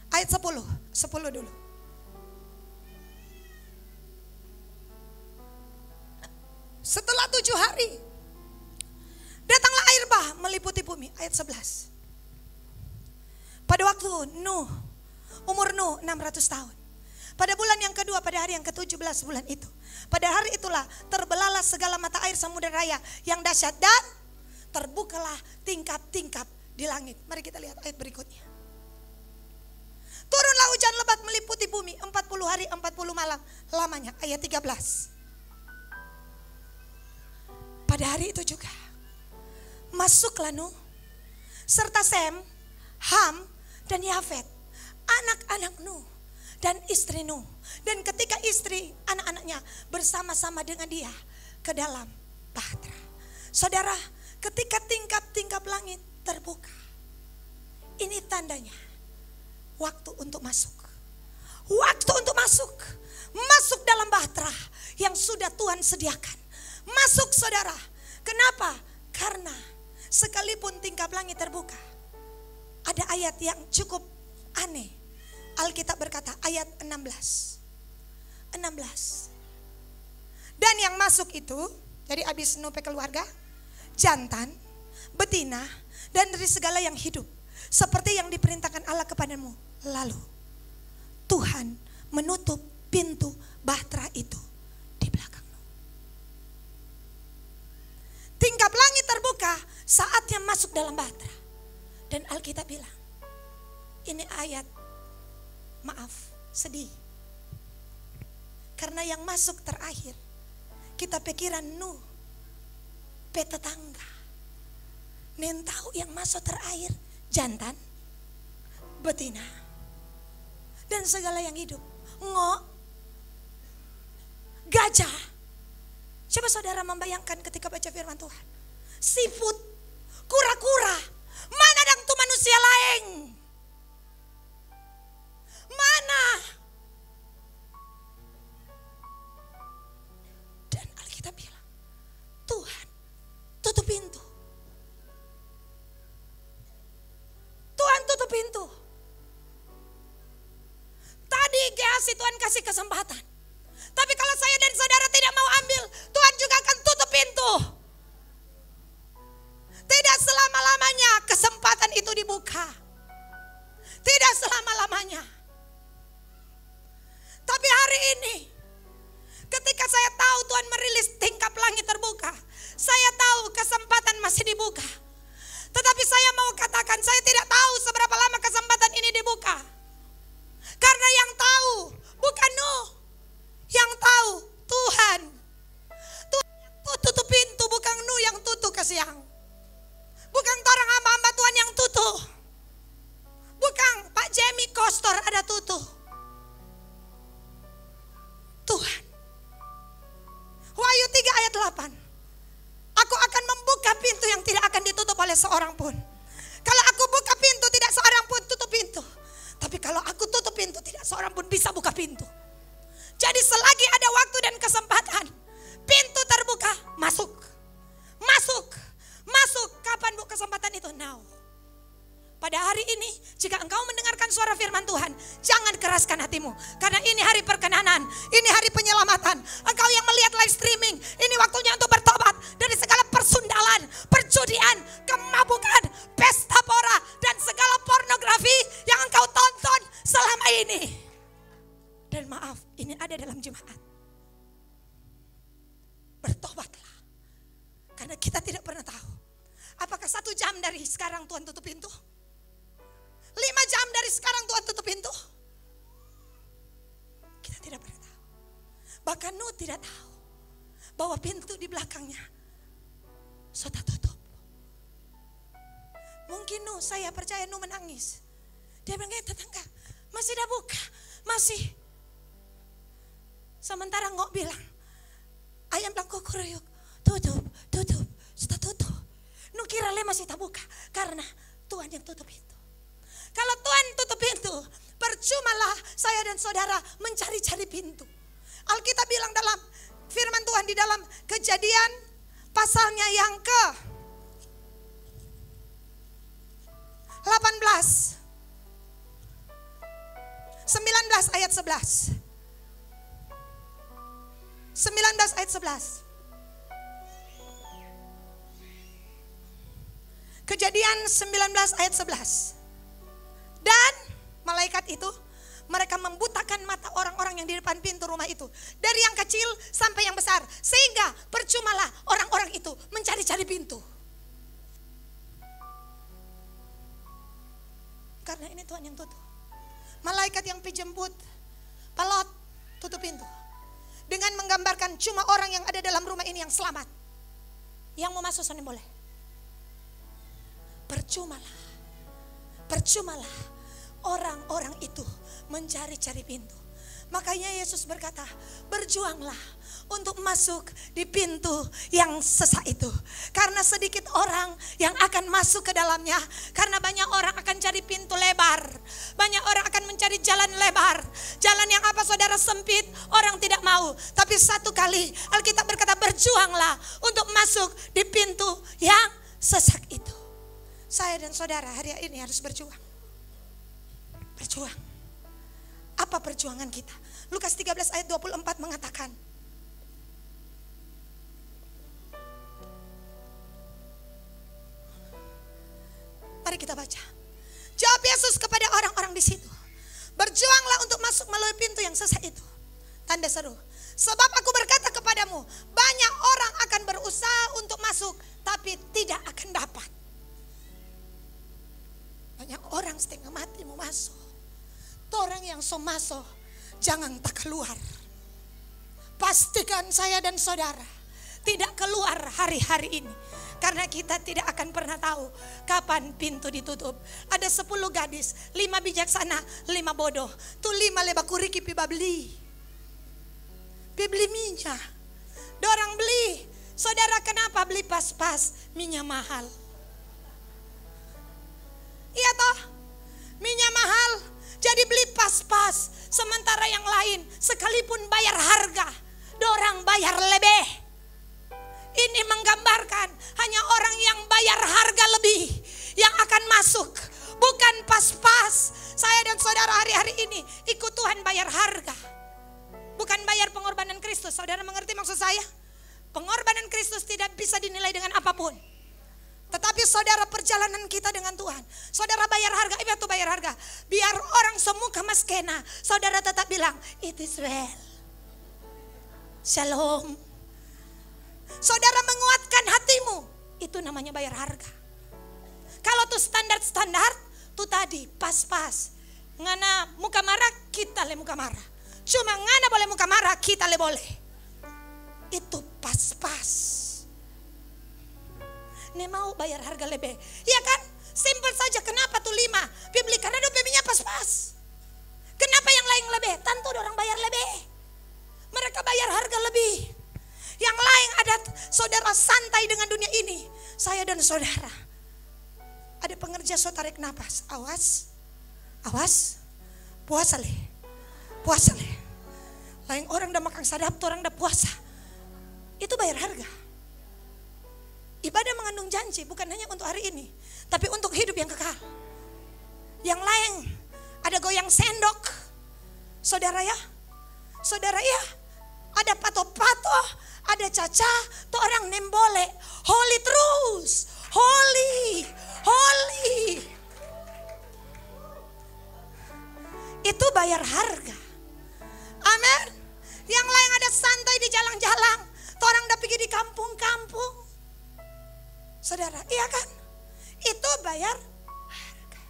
Ayat 10 dulu. Setelah 7 hari, datanglah air bah meliputi bumi. Ayat 11. Pada waktu umur Nuh 600 tahun. Pada bulan yang kedua, pada hari yang ke-17 bulan itu. Pada hari itulah terbelahlah segala mata air samudera raya yang dahsyat dan terbukalah tingkap-tingkap di langit. Mari kita lihat ayat berikutnya. Turunlah hujan lebat meliputi bumi 40 hari 40 malam lamanya. Ayat 13. Pada hari itu juga masuklah Nuh serta Sem, Ham dan Yafet, anak-anak Nuh dan istri Nuh. Dan ketika istri anak-anaknya bersama-sama dengan dia ke dalam bahtera. Saudara, ketika tingkap-tingkap langit terbuka, ini tandanya waktu untuk masuk. Waktu untuk masuk. Masuk dalam bahtera yang sudah Tuhan sediakan. Masuk saudara. Kenapa? Karena sekalipun tingkap langit terbuka, ada ayat yang cukup aneh. Alkitab berkata ayat 16. Dan yang masuk itu, jadi habis Nuh keluarga, jantan, betina, dan dari segala yang hidup. Seperti yang diperintahkan Allah kepadamu. Lalu Tuhan menutup pintu bahtera itu di belakang. Tingkap langit terbuka, saatnya masuk dalam bahtera. Dan Alkitab bilang, ini ayat, maaf, sedih. Karena yang masuk terakhir, kita pikiran Nuh, tetangga. Nen tahu yang masuk terakhir, jantan, betina, dan segala yang hidup. Ngok, gajah. Coba saudara membayangkan ketika baca firman Tuhan. Siput, kura-kura, mana dang tu manusia lain? Mana? Dan Alkitab bilang, Tuhan tutup pintu. Tuhan tutup pintu. Tadi Gehazi Tuhan kasih kesempatan. Tapi kalau saya dan saudara tidak mau ambil, Tuhan juga akan tutup pintu. Tidak selama-lamanya kesempatan itu dibuka. Tidak selama-lamanya. Tapi hari ini, ketika saya tahu Tuhan merilis tingkap langit terbuka, saya tahu kesempatan masih dibuka. Tetapi saya mau katakan, saya tidak tahu seberapa lama kesempatan ini dibuka. Karena yang tahu bukan Nuh, yang tahu Tuhan. Tuhan yang tutup pintu, bukan Nuh yang tutup ke siang. Bukan orang hamba-hamba Tuhan yang tutup. Bukan Pak Jamie Kostor ada tutup. Tuhan. Wahyu 3 ayat 8. Aku akan membuka pintu yang tidak akan ditutup oleh seorang pun. Kalau aku buka pintu, tidak seorang pun tutup pintu. Tapi kalau aku tutup pintu, tidak seorang pun bisa buka pintu. Jadi selagi ada waktu dan kesempatan, pintu terbuka, masuk. Masuk. Masuk. Kapan bu kesempatan itu? Now. Pada hari ini, jika engkau mendengarkan suara firman Tuhan, jangan keraskan hatimu. Karena ini hari perkenanan, ini hari penyelamatan. Engkau yang melihat live streaming, ini waktunya untuk bertobat dari segala persundalan, perjudian, kemabukan, pesta pora, dan segala pornografi yang engkau tonton selama ini. Dan maaf, ini ada dalam jemaat. Bertobatlah. Kita tidak pernah tahu. Apakah 1 jam dari sekarang Tuhan tutup pintu? 5 jam dari sekarang Tuhan tutup pintu? Kita tidak pernah tahu. Bahkan Nuh tidak tahu bahwa pintu di belakangnya sudah tutup. Mungkin Nuh, saya percaya Nuh menangis. Dia bilang, tetangga masih dah buka, masih. Sementara Ngok bilang, ayam bilang kukuruyuk, tutup, sudah tutup. Nuh kira le masih tak buka karena Tuhan yang tutup pintu. Kalau Tuhan tutup pintu, percumalah saya dan saudara mencari-cari pintu. Alkitab bilang dalam firman Tuhan di dalam Kejadian pasalnya yang ke 18, 19 ayat 11. 19 ayat 11. Kejadian 19 ayat 11. Dan malaikat itu, mereka membutakan mata orang-orang yang di depan pintu rumah itu. Dari yang kecil sampai yang besar. Sehingga percumalah orang-orang itu mencari-cari pintu. Karena ini Tuhan yang tutup. Malaikat yang dijemput, Lot tutup pintu. Dengan menggambarkan cuma orang yang ada dalam rumah ini yang selamat. Yang mau masuk sana boleh. Percumalah orang-orang itu mencari-cari pintu. Makanya Yesus berkata, berjuanglah untuk masuk di pintu yang sesak itu. Karena sedikit orang yang akan masuk ke dalamnya. Karena banyak orang akan cari pintu lebar. Banyak orang akan mencari jalan lebar. Jalan yang apa saudara sempit, orang tidak mau. Tapi satu kali Alkitab berkata, berjuanglah untuk masuk di pintu yang sesak itu. Saya dan saudara hari ini harus berjuang. Berjuang. Apa perjuangan kita? Lukas 13 ayat 24 mengatakan, mari kita baca. Jawab Yesus kepada orang-orang di situ, berjuanglah untuk masuk melalui pintu yang sesak itu. Tanda seru. Sebab aku berkata kepadamu, banyak orang akan berusaha untuk masuk, tapi tidak akan dapat. Banyak orang setengah mati mau masuk. Orang yang so masuk, jangan tak keluar. Pastikan saya dan saudara tidak keluar hari-hari ini. Karena kita tidak akan pernah tahu kapan pintu ditutup. Ada 10 gadis, 5 bijaksana, 5 bodoh. Tu 5 leba kuriki pi babli. Pi beli minyak. Dorang beli. Saudara kenapa beli pas-pas minyak mahal? Iya toh? Minyak mahal. Jadi beli pas-pas. Sementara yang lain sekalipun bayar harga, dorang bayar lebih. Ini menggambarkan hanya orang yang bayar harga lebih yang akan masuk. Bukan pas-pas. Saya dan saudara hari-hari ini ikut Tuhan bayar harga. Bukan bayar pengorbanan Kristus. Saudara mengerti maksud saya? Pengorbanan Kristus tidak bisa dinilai dengan apapun. Tetapi saudara perjalanan kita dengan Tuhan. Saudara bayar harga, itu bayar harga. Biar orang semuka maskena, saudara tetap bilang, it is well. Shalom. Saudara menguatkan hatimu, itu namanya bayar harga. Kalau tuh standar-standar, tuh tadi pas-pas. Ngana muka marah, kita le muka marah. Cuma ngana boleh muka marah, kita le boleh. Itu pas-pas. Nih mau bayar harga lebih. Iya kan? Simpel saja. Kenapa tuh 5? Dia beli karena dompetnya pas-pas. Kenapa yang lain lebih? Tentu orang bayar lebih. Mereka bayar harga lebih. Yang lain ada saudara santai dengan dunia ini. Saya dan saudara. Ada pengerja so tarik napas. Awas. Awas. Puasa le. Puasa le. Lain orang udah makan sadap, orang udah puasa. Itu bayar harga. Ibadah mengandung janji bukan hanya untuk hari ini, tapi untuk hidup yang kekal. Yang lain ada goyang sendok. Saudara ya, ada pato-pato, ada caca, tuh orang nembole. Holy terus, holy. Itu bayar harga. Amin. Yang lain ada santai di jalan-jalan, tuh orang udah pergi di kampung-kampung. Saudara, iya kan? Itu bayar harga.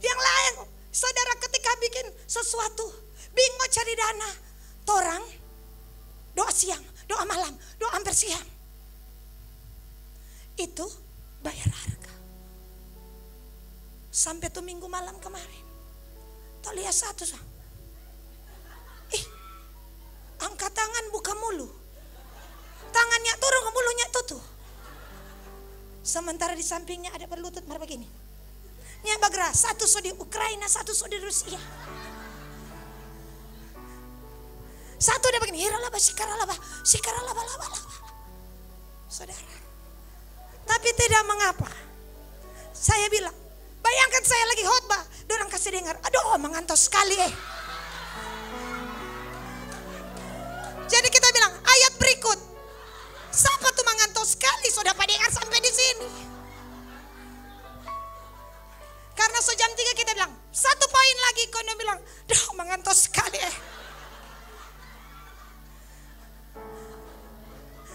Yang lain, saudara ketika bikin sesuatu, bingung cari dana, torang doa siang, doa malam, doa hampir siang. Itu bayar harga. Sampai tuh minggu malam kemarin, tuh lihat satu, angkat tangan buka mulu, tangannya turun ke mulunya tuh. Sementara di sampingnya ada berlutut mar begini. Nya bagra, satu so di Ukraina, satu so di Rusia. Satu dia begini, hiralaba, sikaralaba, sikaralaba, laba. Saudara. Tapi tidak mengapa. Saya bilang, bayangkan saya lagi khotbah, dorang kasih dengar, aduh mengantos sekali Jadi kita bilang, ayat berikut. Siapa tuh mengantos sekali, sudah pada dengar sampai di sini. Karena sejam 3 kita bilang, satu poin lagi, kono bilang, duh mengantos sekali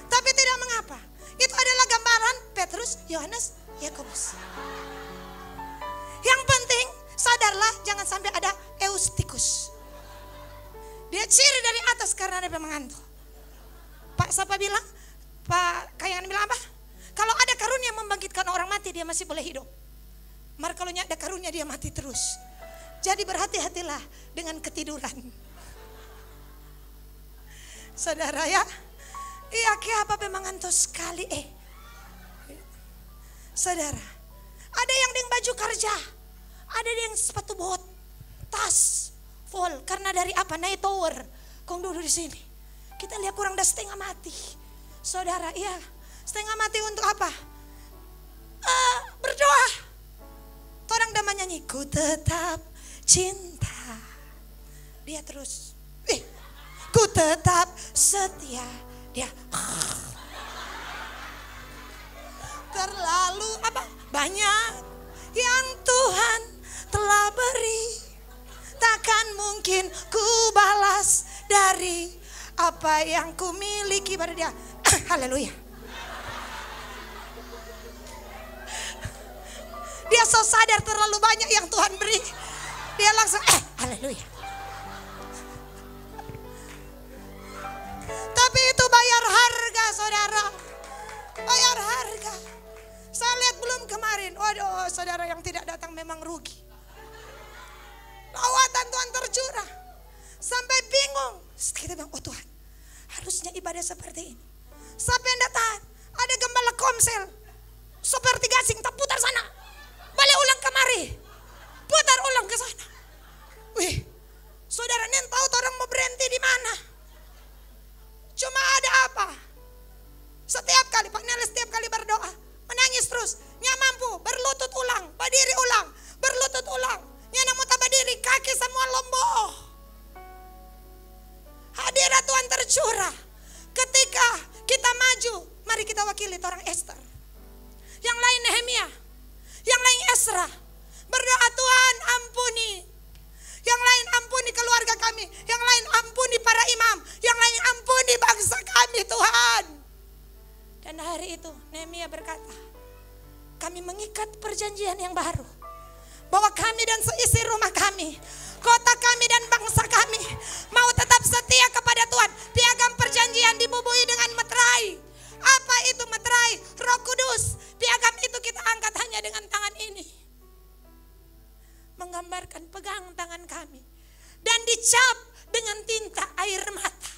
Tapi tidak mengapa. Itu adalah gambaran Petrus, Yohanes, Yakobus. Yang penting sadarlah jangan sampai ada eustikus. Dia ciri dari atas karena ada mengantuk. Pak siapa bilang? Pak Kayangan bilang apa? Kalau ada karunia membangkitkan orang mati dia masih boleh hidup. Mar kalau ada karunia dia mati terus. Jadi berhati-hatilah dengan ketiduran. Saudara ya. Iya apa mengantuk sekali Saudara, ada yang dengan baju kerja, ada yang sepatu bot, tas full karena dari apa naik tower. Kong duduk di sini. Kita lihat kurang dah setengah mati. Saudara, iya, setengah mati untuk apa? Berdoa. Orang dah menyanyi, ku tetap cinta. Dia terus, ku tetap setia. Dia terlalu banyak yang Tuhan telah beri, takkan mungkin ku balas dari apa yang ku miliki pada dia. Haleluya. Dia so sadar terlalu banyak yang Tuhan beri, dia langsung haleluya. Tapi itu bayar harga, saudara. Bayar harga. Saya lihat belum kemarin. Waduh, saudara yang tidak datang memang rugi. Lawatan Tuhan tercurah. Sampai bingung. Kita bilang, oh Tuhan, harusnya ibadah seperti ini. Sampai yang datang, ada gembala komsel. Seperti gasing, tak putar sana. Balik ulang kemari. Putar ulang ke sana. Wih, saudara nen tahu orang mau berhenti di mana? Cuma ada apa? Setiap kali Pak Nelis setiap kali berdoa menangis terus. Nya mampu berlutut ulang, berdiri ulang, berlutut ulang. Nya namu tak berdiri, kaki semua lomboh. Hadirat Tuhan tercurah. Ketika kita maju, mari kita wakili orang Esther. Yang lain Nehemia, yang lain Ezra. Berdoa, Tuhan ampuni. Yang lain ampuni keluarga kami, yang lain ampuni para imam, yang lain ampuni bangsa kami Tuhan. Dan hari itu Nehemia berkata, kami mengikat perjanjian yang baru, bahwa kami dan seisi rumah kami, kota kami dan bangsa kami mau tetap setia kepada Tuhan. Piagam perjanjian dibubui dengan meterai. Apa itu meterai? Roh Kudus. Piagam itu kita angkat hanya dengan tangan ini, menggambarkan pegang tangan kami dan dicap dengan tinta air mata.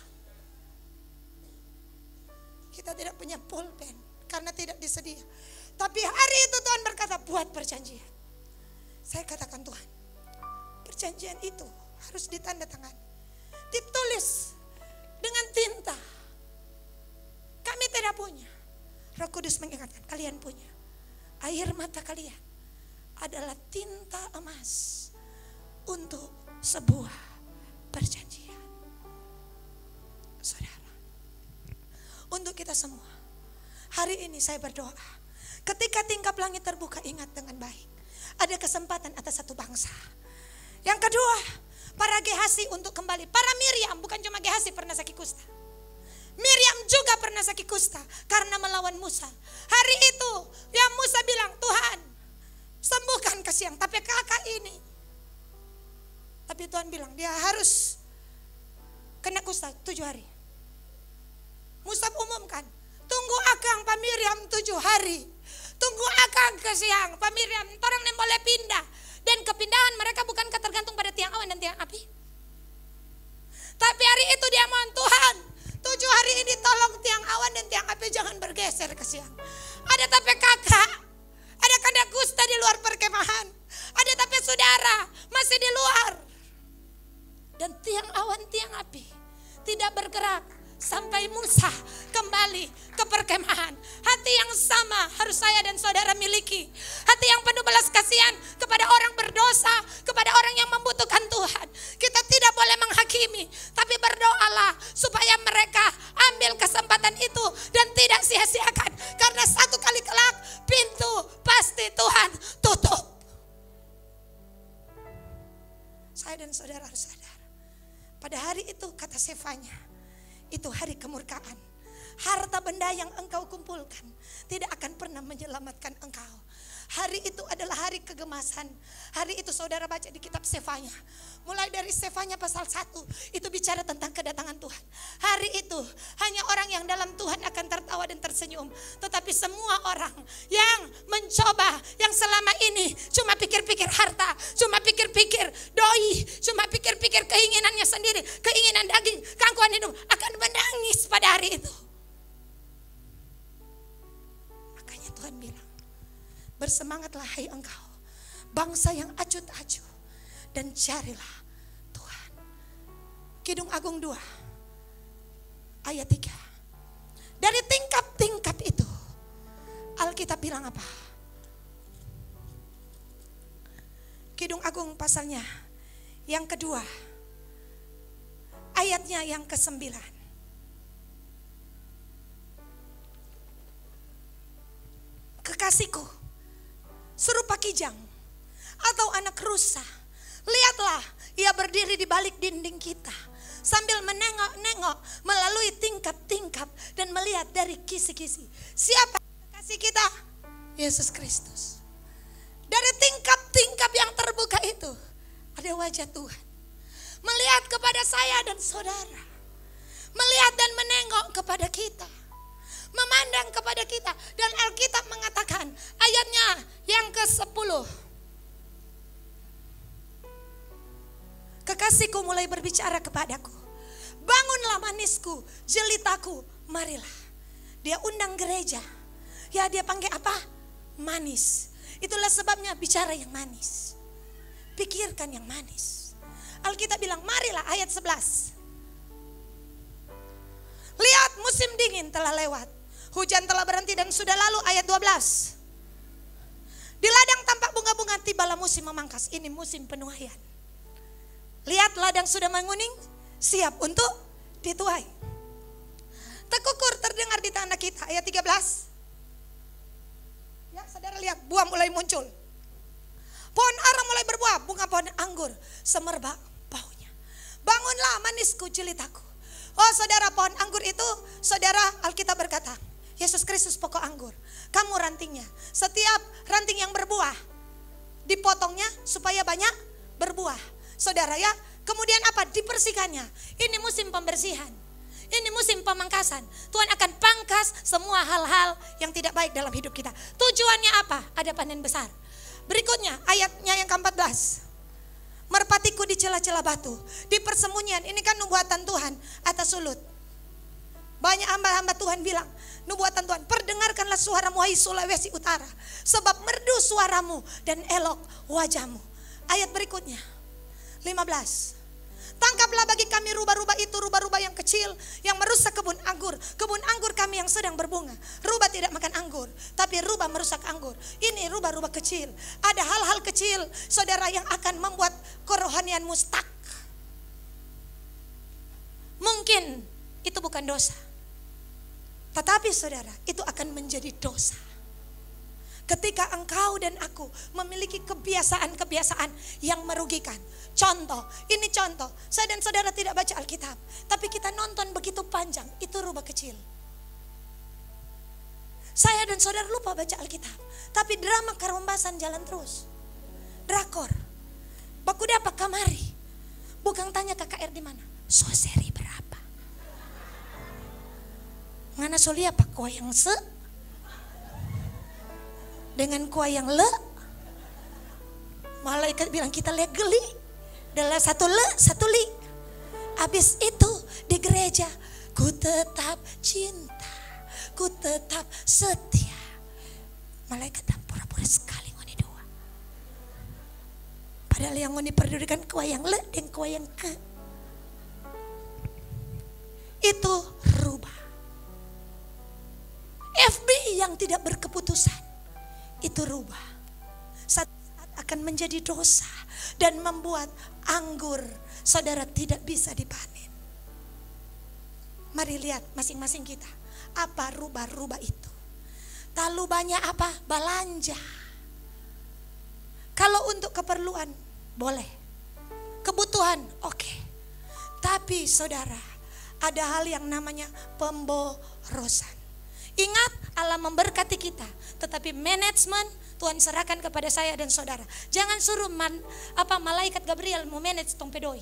Kita tidak punya pulpen karena tidak disedia. Tapi hari itu Tuhan berkata, buat perjanjian. Saya katakan, Tuhan, perjanjian itu harus ditandatangani, ditulis dengan tinta. Kami tidak punya. Roh Kudus mengingatkan, kalian punya. Air mata kalian adalah tinta emas untuk sebuah perjanjian. Saudara, untuk kita semua, hari ini saya berdoa, ketika tingkap langit terbuka, ingat dengan baik, ada kesempatan atas satu bangsa. Yang kedua, para Gehasi untuk kembali. Para Miriam, bukan cuma Gehasi pernah sakit kusta. Miriam juga pernah sakit kusta karena melawan Musa. Hari itu yang Musa bilang, Tuhan sembuhkan kasihan, tapi kakak ini. Tapi Tuhan bilang dia harus kena kusta 7 hari. Musa umumkan, tunggu akang Pak Miriam 7 hari. Tunggu akang kasihan Pak Miriam, orang yang boleh pindah. Dan kepindahan mereka bukan tergantung pada tiang awan dan tiang api. Tapi hari itu dia mohon, Tuhan 7 hari ini tolong tiang awan dan tiang api jangan bergeser ke siang. Ada tapi kakak, ada kena kusta di luar perkemahan. Ada tapi saudara masih di luar. Dan tiang awan tiang api tidak bergerak sampai Musa kembali ke perkemahan. Hati yang sama harus saya dan saudara miliki. Hati yang penuh belas kasihan kepada orang berdosa, kepada orang yang membutuhkan Tuhan. Kita tidak boleh menghakimi, tapi berdoalah supaya mereka ambil kesempatan itu dan tidak sia-siakan. Karena satu kali kelak pintu pasti Tuhan tutup. Saya dan saudara harus sadar. Pada hari itu kata Sefanya, itu hari kemurkaan. Harta benda yang engkau kumpulkan tidak akan pernah menyelamatkan engkau. Hari itu adalah hari kegemasan. Hari itu saudara baca di kitab Sefanya. Mulai dari Sefanya pasal 1 itu bicara tentang kedatangan Tuhan. Hari itu hanya orang yang dalam Tuhan akan tertawa dan tersenyum. Tetapi semua orang yang mencoba, yang selama ini cuma pikir-pikir harta, cuma pikir-pikir doi, cuma pikir-pikir keinginannya sendiri, keinginan daging, keangkuhan hidup, akan menangis pada hari itu. Makanya Tuhan bilang, bersemangatlah hai engkau, bangsa yang acuh-acuh, dan carilah Tuhan. Kidung Agung 2 ayat 3. Dari tingkap-tingkap itu Alkitab bilang apa? Kidung Agung pasalnya yang kedua, ayatnya yang ke-9. Kekasihku serupa kijang atau anak rusa. Lihatlah, ia berdiri di balik dinding kita sambil menengok-nengok melalui tingkap-tingkap dan melihat dari kisi-kisi. Siapa kekasih kita? Yesus Kristus. Dari tingkap-tingkap yang terbuka itu ada wajah Tuhan melihat kepada saya dan saudara, melihat dan menengok kepada kita, memandang kepada kita. Dan Alkitab mengatakan ayatnya yang ke-10, kekasihku mulai berbicara kepadaku, bangunlah manisku, jelitaku, marilah. Dia undang gereja. Ya, dia panggil apa? Manis. Itulah sebabnya bicara yang manis, pikirkan yang manis. Alkitab bilang marilah, ayat 11. Lihat, musim dingin telah lewat, hujan telah berhenti dan sudah lalu, ayat 12. Di ladang tampak bunga-bunga, tibalah musim memangkas. Ini musim penuaian. Lihat, ladang sudah menguning, siap untuk dituai. Tekukur terdengar di tanah kita, ayat 13. Ya, saudara lihat, buah mulai muncul. Pohon ara mulai berbuah, bunga pohon anggur semerbak baunya. Bangunlah manisku, jelitaku. Oh saudara, pohon anggur itu, saudara, Alkitab berkata, Yesus Kristus pokok anggur, kamu rantingnya. Setiap ranting yang berbuah dipotongnya supaya banyak berbuah. Saudara ya, kemudian apa? Dibersihkannya. Ini musim pembersihan. Ini musim pemangkasan. Tuhan akan pangkas semua hal-hal yang tidak baik dalam hidup kita. Tujuannya apa? Ada panen besar. Berikutnya ayatnya yang ke-14. Merpatiku di celah-celah batu, di persembunyian. Ini kan nubuatan Tuhan atas sulut. Banyak hamba-hamba Tuhan bilang, nubuatan Tuhan, perdengarkanlah suaramu hai Sulawesi Utara, sebab merdu suaramu dan elok wajahmu. Ayat berikutnya 15. Tangkaplah bagi kami rubah-rubah itu, rubah-rubah yang kecil yang merusak kebun anggur. Kebun anggur kami yang sedang berbunga. Rubah tidak makan anggur, tapi rubah merusak anggur. Ini rubah-rubah kecil. Ada hal-hal kecil, saudara, yang akan membuat kerohanianmu stuck. Mungkin itu bukan dosa, tetapi saudara, itu akan menjadi dosa ketika engkau dan aku memiliki kebiasaan-kebiasaan yang merugikan. Contoh, ini contoh. Saya dan saudara tidak baca Alkitab, tapi kita nonton begitu panjang, itu rubah kecil. Saya dan saudara lupa baca Alkitab. Tapi drama Karombasan jalan terus. Drakor. Baku dapat kamari. Bukan tanya KKR di mana. So seri berapa? Ngana so lihat pak kuah yang se dengan kuah yang le. Malaikat bilang kita lihat geli. Adalah satu le, satu li. Habis itu di gereja, ku tetap cinta, ku tetap setia. Malaikat dan pura-pura sekali ngoni dua. Padahal yang ngoni perdulikan kuah yang le dan kuah yang ke. Itu rubah. FBI yang tidak berkeputusan, itu rubah. Saat akan menjadi dosa dan membuat anggur saudara tidak bisa dipanen. Mari lihat masing-masing kita. Apa rubah-rubah itu? Terlalu banyak apa? Belanja. Kalau untuk keperluan boleh. Kebutuhan oke. Tapi saudara, ada hal yang namanya pemborosan. Ingat Allah memberkati kita, tetapi manajemen Tuhan serahkan kepada saya dan saudara. Jangan suruh malaikat Gabriel memanage tong pedoi.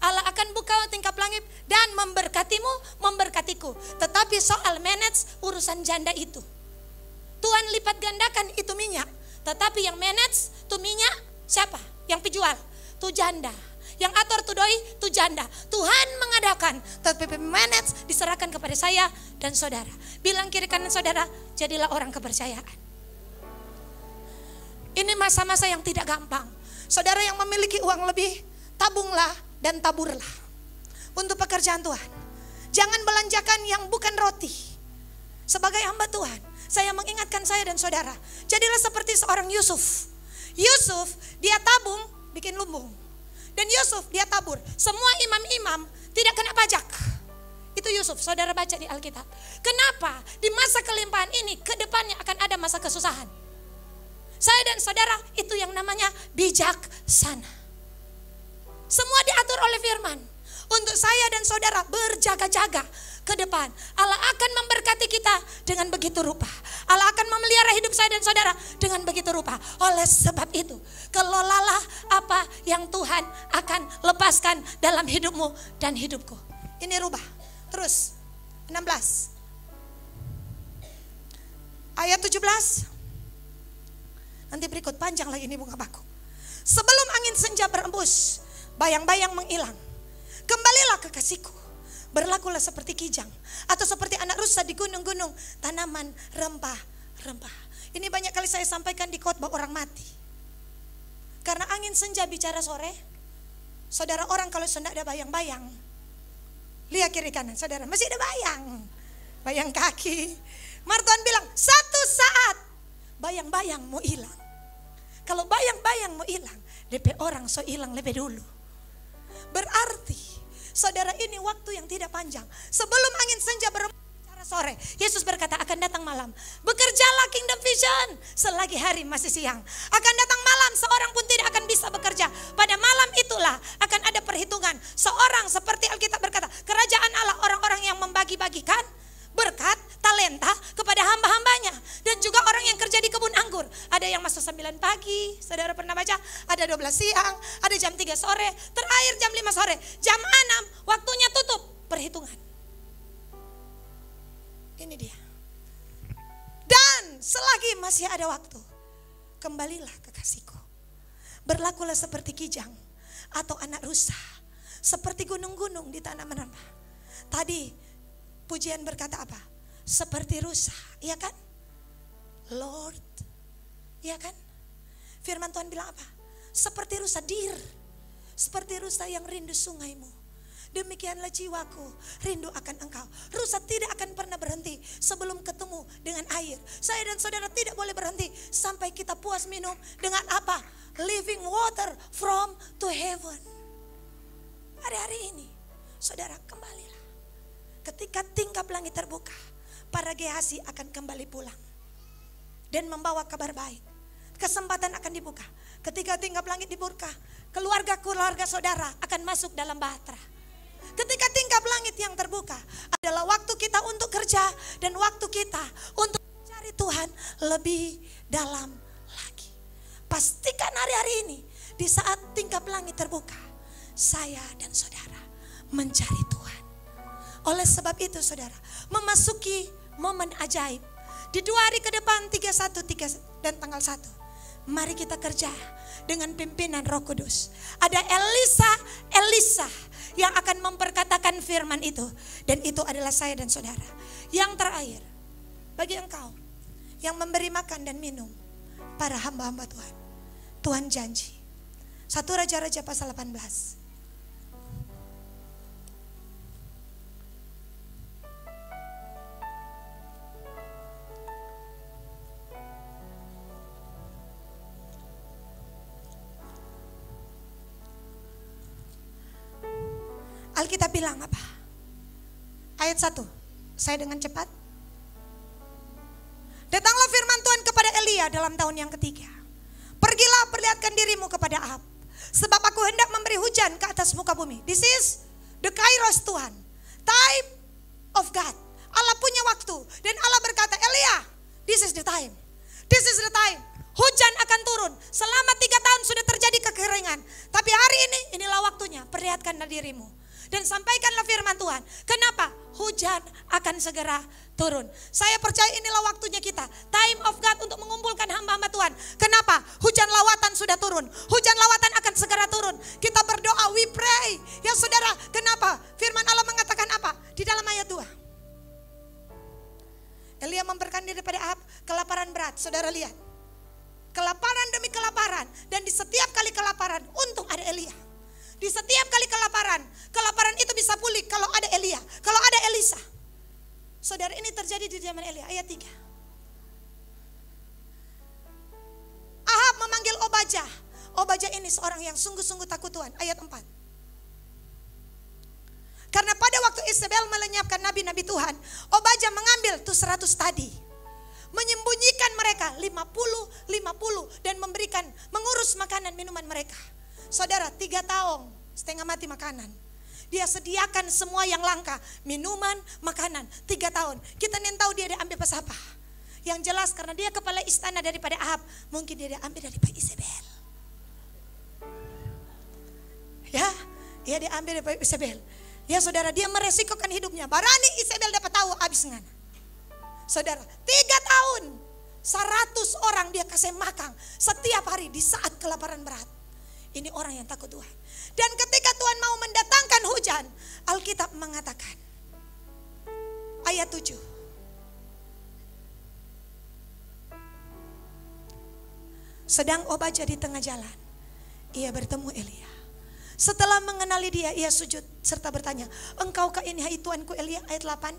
Allah akan buka tingkap langit dan memberkatimu, memberkatiku. Tetapi soal manage urusan janda itu, Tuhan lipat gandakan itu minyak. Tetapi yang manage itu minyak siapa? Yang penjual, tu janda. Yang atur tu doi, tu janda. Tuhan mengadakan, tetapi manage diserahkan kepada saya dan saudara. Bilang kiri kanan saudara, jadilah orang kepercayaan. Ini masa-masa yang tidak gampang. Saudara yang memiliki uang lebih, tabunglah dan taburlah untuk pekerjaan Tuhan. Jangan belanjakan yang bukan roti. Sebagai hamba Tuhan, saya mengingatkan saya dan saudara, jadilah seperti seorang Yusuf. Yusuf dia tabung bikin lumbung. Dan Yusuf dia tabur. Semua imam-imam tidak kena pajak. Itu Yusuf, saudara baca di Alkitab. Kenapa? Di masa kelimpahan ini, ke depannya akan ada masa kesusahan. Saya dan saudara itu yang namanya bijaksana. Semua diatur oleh firman. Untuk saya dan saudara berjaga-jaga ke depan. Allah akan memberkati kita dengan begitu rupa. Allah akan memelihara hidup saya dan saudara dengan begitu rupa. Oleh sebab itu, kelolalah apa yang Tuhan akan lepaskan dalam hidupmu dan hidupku. Ini rubah. Terus 16 ayat 17. Nanti berikut panjang lagi ini bunga baku. Sebelum angin senja berembus, bayang-bayang menghilang, kembalilah kekasihku. Berlakulah seperti kijang atau seperti anak rusa di gunung-gunung, tanaman rempah-rempah. Ini banyak kali saya sampaikan di khotbah orang mati. Karena angin senja bicara sore, saudara orang kalau sudah ada bayang-bayang, lihat kiri kanan saudara, masih ada bayang kaki. Martuan bilang, satu saat bayang-bayang mau hilang. Kalau bayang-bayang mau hilang, DP orang so hilang lebih dulu. Berarti saudara ini waktu yang tidak panjang. Sebelum angin senja berembus bicara sore, Yesus berkata akan datang malam. Bekerjalah Kingdom Vision selagi hari masih siang. Akan datang malam, seorang pun tidak akan bisa bekerja. Pada malam itulah akan ada perhitungan. Seorang seperti Alkitab berkata, kerajaan Allah orang-orang yang membagi-bagikan berkat, talenta kepada hamba-hambanya. Dan juga orang yang kerja di kebun anggur. Ada yang masuk 9 pagi, saudara pernah baca. Ada 12 siang, ada jam 3 sore, terakhir jam 5 sore. Jam 6 waktunya tutup perhitungan. Ini dia. Dan selagi masih ada waktu, kembalilah kekasihku. Berlakulah seperti kijang atau anak rusa, seperti gunung-gunung di tanah merempah. Tadi pujian berkata apa? Seperti rusa, iya kan? Lord, iya kan? Firman Tuhan bilang apa? Seperti rusa, dir. Seperti rusa yang rindu sungaimu. Demikianlah jiwaku rindu akan engkau. Rusa tidak akan pernah berhenti sebelum ketemu dengan air. Saya dan saudara tidak boleh berhenti sampai kita puas minum dengan apa? Living water from to heaven. Hari-hari ini, saudara kembalilah. Ketika tingkap langit terbuka, para Gehazi akan kembali pulang dan membawa kabar baik. Kesempatan akan dibuka. Ketika tingkap langit dibuka, keluarga-keluarga saudara akan masuk dalam bahtera. Ketika tingkap langit yang terbuka adalah waktu kita kerja dan waktu kita untuk mencari Tuhan lebih dalam lagi. Pastikan hari-hari ini di saat tingkap langit terbuka, saya dan saudara mencari Tuhan. Oleh sebab itu saudara, memasuki momen ajaib di 2 hari ke depan, 31 dan tanggal 1. Mari kita kerja dengan pimpinan Roh Kudus. Ada Elisa yang akan memperkatakan firman itu. Dan itu adalah saya dan saudara. Yang terakhir, bagi engkau yang memberi makan dan minum para hamba-hamba Tuhan, Tuhan janji. 1 Raja-Raja pasal 18. Alkitab bilang apa? Ayat 1. Saya dengan cepat. Datanglah firman Tuhan kepada Elia dalam tahun yang ketiga. Pergilah, perlihatkan dirimu kepada Ahab, sebab aku hendak memberi hujan ke atas muka bumi. This is the kairos Tuhan, time of God. Allah punya waktu dan Allah berkata, Elia, this is the time. This is the time. Hujan akan turun. Selama 3 tahun sudah terjadi kekeringan. Tapi hari ini, inilah waktunya. Perlihatkanlah dirimu. Dan sampaikanlah firman Tuhan. Kenapa? Hujan akan segera turun. Saya percaya inilah waktunya kita. Time of God untuk mengumpulkan hamba-hamba Tuhan. Kenapa? Hujan lawatan sudah turun. Hujan lawatan akan segera turun. Kita berdoa, we pray. Ya saudara, kenapa? Firman Allah mengatakan apa? Di dalam ayat 2. Elia memberkan diri pada Ahab, kelaparan berat. Saudara lihat. Kelaparan demi kelaparan. Dan di setiap kali kelaparan, untung ada Elia. Di setiap kali kelaparan itu bisa pulih kalau ada Elia, kalau ada Elisa. Saudara, ini terjadi di zaman Elia, ayat 3. Ahab memanggil Obadya. Obadya ini seorang yang sungguh-sungguh takut Tuhan, ayat 4. Karena pada waktu Isabel melenyapkan nabi-nabi Tuhan, Obadya mengambil tuh 100 tadi, menyembunyikan mereka 50 dan mengurus makanan minuman mereka. Saudara, 3 tahun setengah mati makanan. Dia sediakan semua yang langka, minuman, makanan, 3 tahun. Kita nen tahu dia ambil pas apa. Yang jelas karena dia kepala istana daripada Ahab, mungkin dia ambil daripada Isabel. Ya, dia ambil daripada Isabel. Ya saudara, dia meresikokan hidupnya. Barani Isabel dapat tahu habis ngana. Saudara, 3 tahun 100 orang dia kasih makan setiap hari di saat kelaparan berat. Ini orang yang takut Tuhan. Dan ketika Tuhan mau mendatangkan hujan, Alkitab mengatakan, ayat 7. Sedang Obadya di tengah jalan, ia bertemu Elia. Setelah mengenali dia, ia sujud serta bertanya, engkaukah ini hai Tuanku Elia? Ayat 8.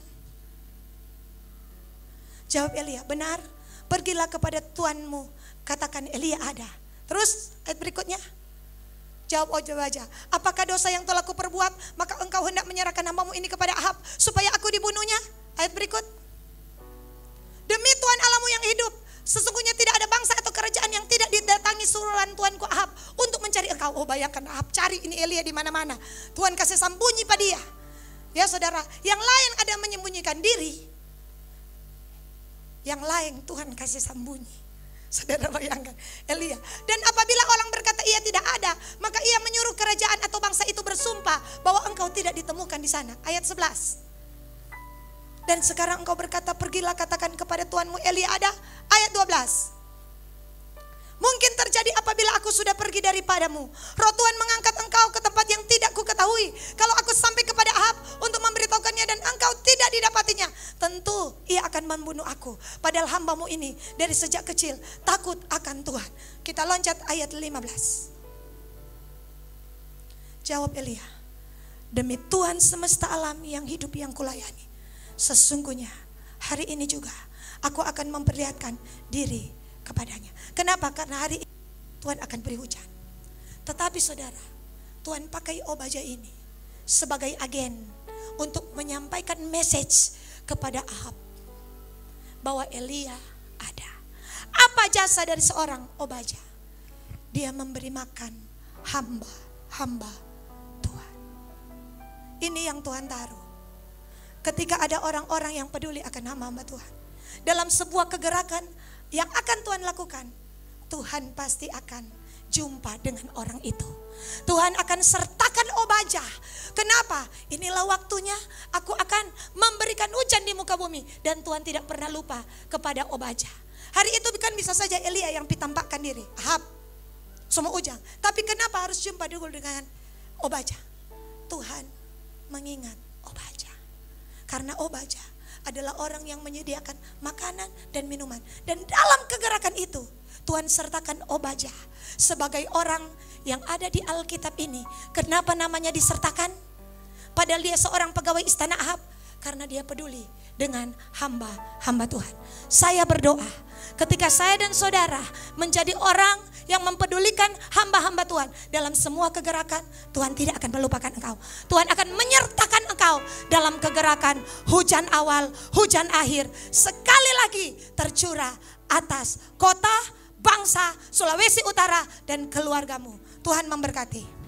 Jawab Elia, benar, pergilah kepada tuanmu, katakan Elia ada. Terus ayat berikutnya. Jawab Obadya, apakah dosa yang telah kuperbuat, maka engkau hendak menyerahkan hambamu ini kepada Ahab, supaya aku dibunuhnya? Ayat berikut. Demi Tuhan Allahmu yang hidup, sesungguhnya tidak ada bangsa atau kerajaan yang tidak didatangi suruhan Tuanku Ahab untuk mencari engkau. Oh bayangkan Ahab cari ini Elia di mana-mana. Tuhan kasih sembunyi pada dia. Ya saudara, yang lain ada menyembunyikan diri, yang lain Tuhan kasih sembunyi. Saudara bayangkan Elia. Dan apabila orang berkata ia tidak ada, maka ia menyuruh kerajaan atau bangsa itu bersumpah bahwa engkau tidak ditemukan di sana. Ayat 11. Dan sekarang engkau berkata, pergilah katakan kepada tuanmu Elia ada. Ayat 12. Mungkin terjadi apabila aku sudah pergi daripadamu, roh Tuhan mengangkat engkau ke tempat yang tidak kuketahui. Kalau aku sampai kepada Ahab untuk memberitahukannya dan engkau tidak didapatinya, tentu ia akan membunuh aku. Padahal hambamu ini dari sejak kecil takut akan Tuhan. Kita loncat ayat 15. Jawab Elia, demi Tuhan semesta alam yang hidup yang kulayani, sesungguhnya hari ini juga aku akan memperlihatkan diri kepadanya. Kenapa? Karena hari ini Tuhan akan beri hujan. Tetapi saudara, Tuhan pakai Obadya ini sebagai agen untuk menyampaikan message kepada Ahab bahwa Elia ada. Apa jasa dari seorang Obadya? Dia memberi makan hamba-hamba Tuhan. Ini yang Tuhan taruh ketika ada orang-orang yang peduli akan hamba-hamba Tuhan. Dalam sebuah kegerakan yang akan Tuhan lakukan, Tuhan pasti akan jumpa dengan orang itu. Tuhan akan sertakan Obadya. Kenapa? Inilah waktunya aku akan memberikan hujan di muka bumi. Dan Tuhan tidak pernah lupa kepada Obadya. Hari itu kan bisa saja Elia yang ditampakkan diri, Ahab, semua ujang. Tapi kenapa harus jumpa dulu dengan Obadya? Tuhan mengingat Obadya. Karena Obadya adalah orang yang menyediakan makanan dan minuman. Dan dalam kegerakan itu Tuhan sertakan Obadya sebagai orang yang ada di Alkitab ini. Kenapa namanya disertakan? Padahal dia seorang pegawai istana Ahab. Karena dia peduli dengan hamba-hamba Tuhan. Saya berdoa ketika saya dan saudara menjadi orang yang mempedulikan hamba-hamba Tuhan dalam semua kegerakan, Tuhan tidak akan melupakan engkau. Tuhan akan menyertakan engkau dalam kegerakan hujan awal, hujan akhir. Sekali lagi tercurah atas kota, bangsa, Sulawesi Utara dan keluargamu. Tuhan memberkati.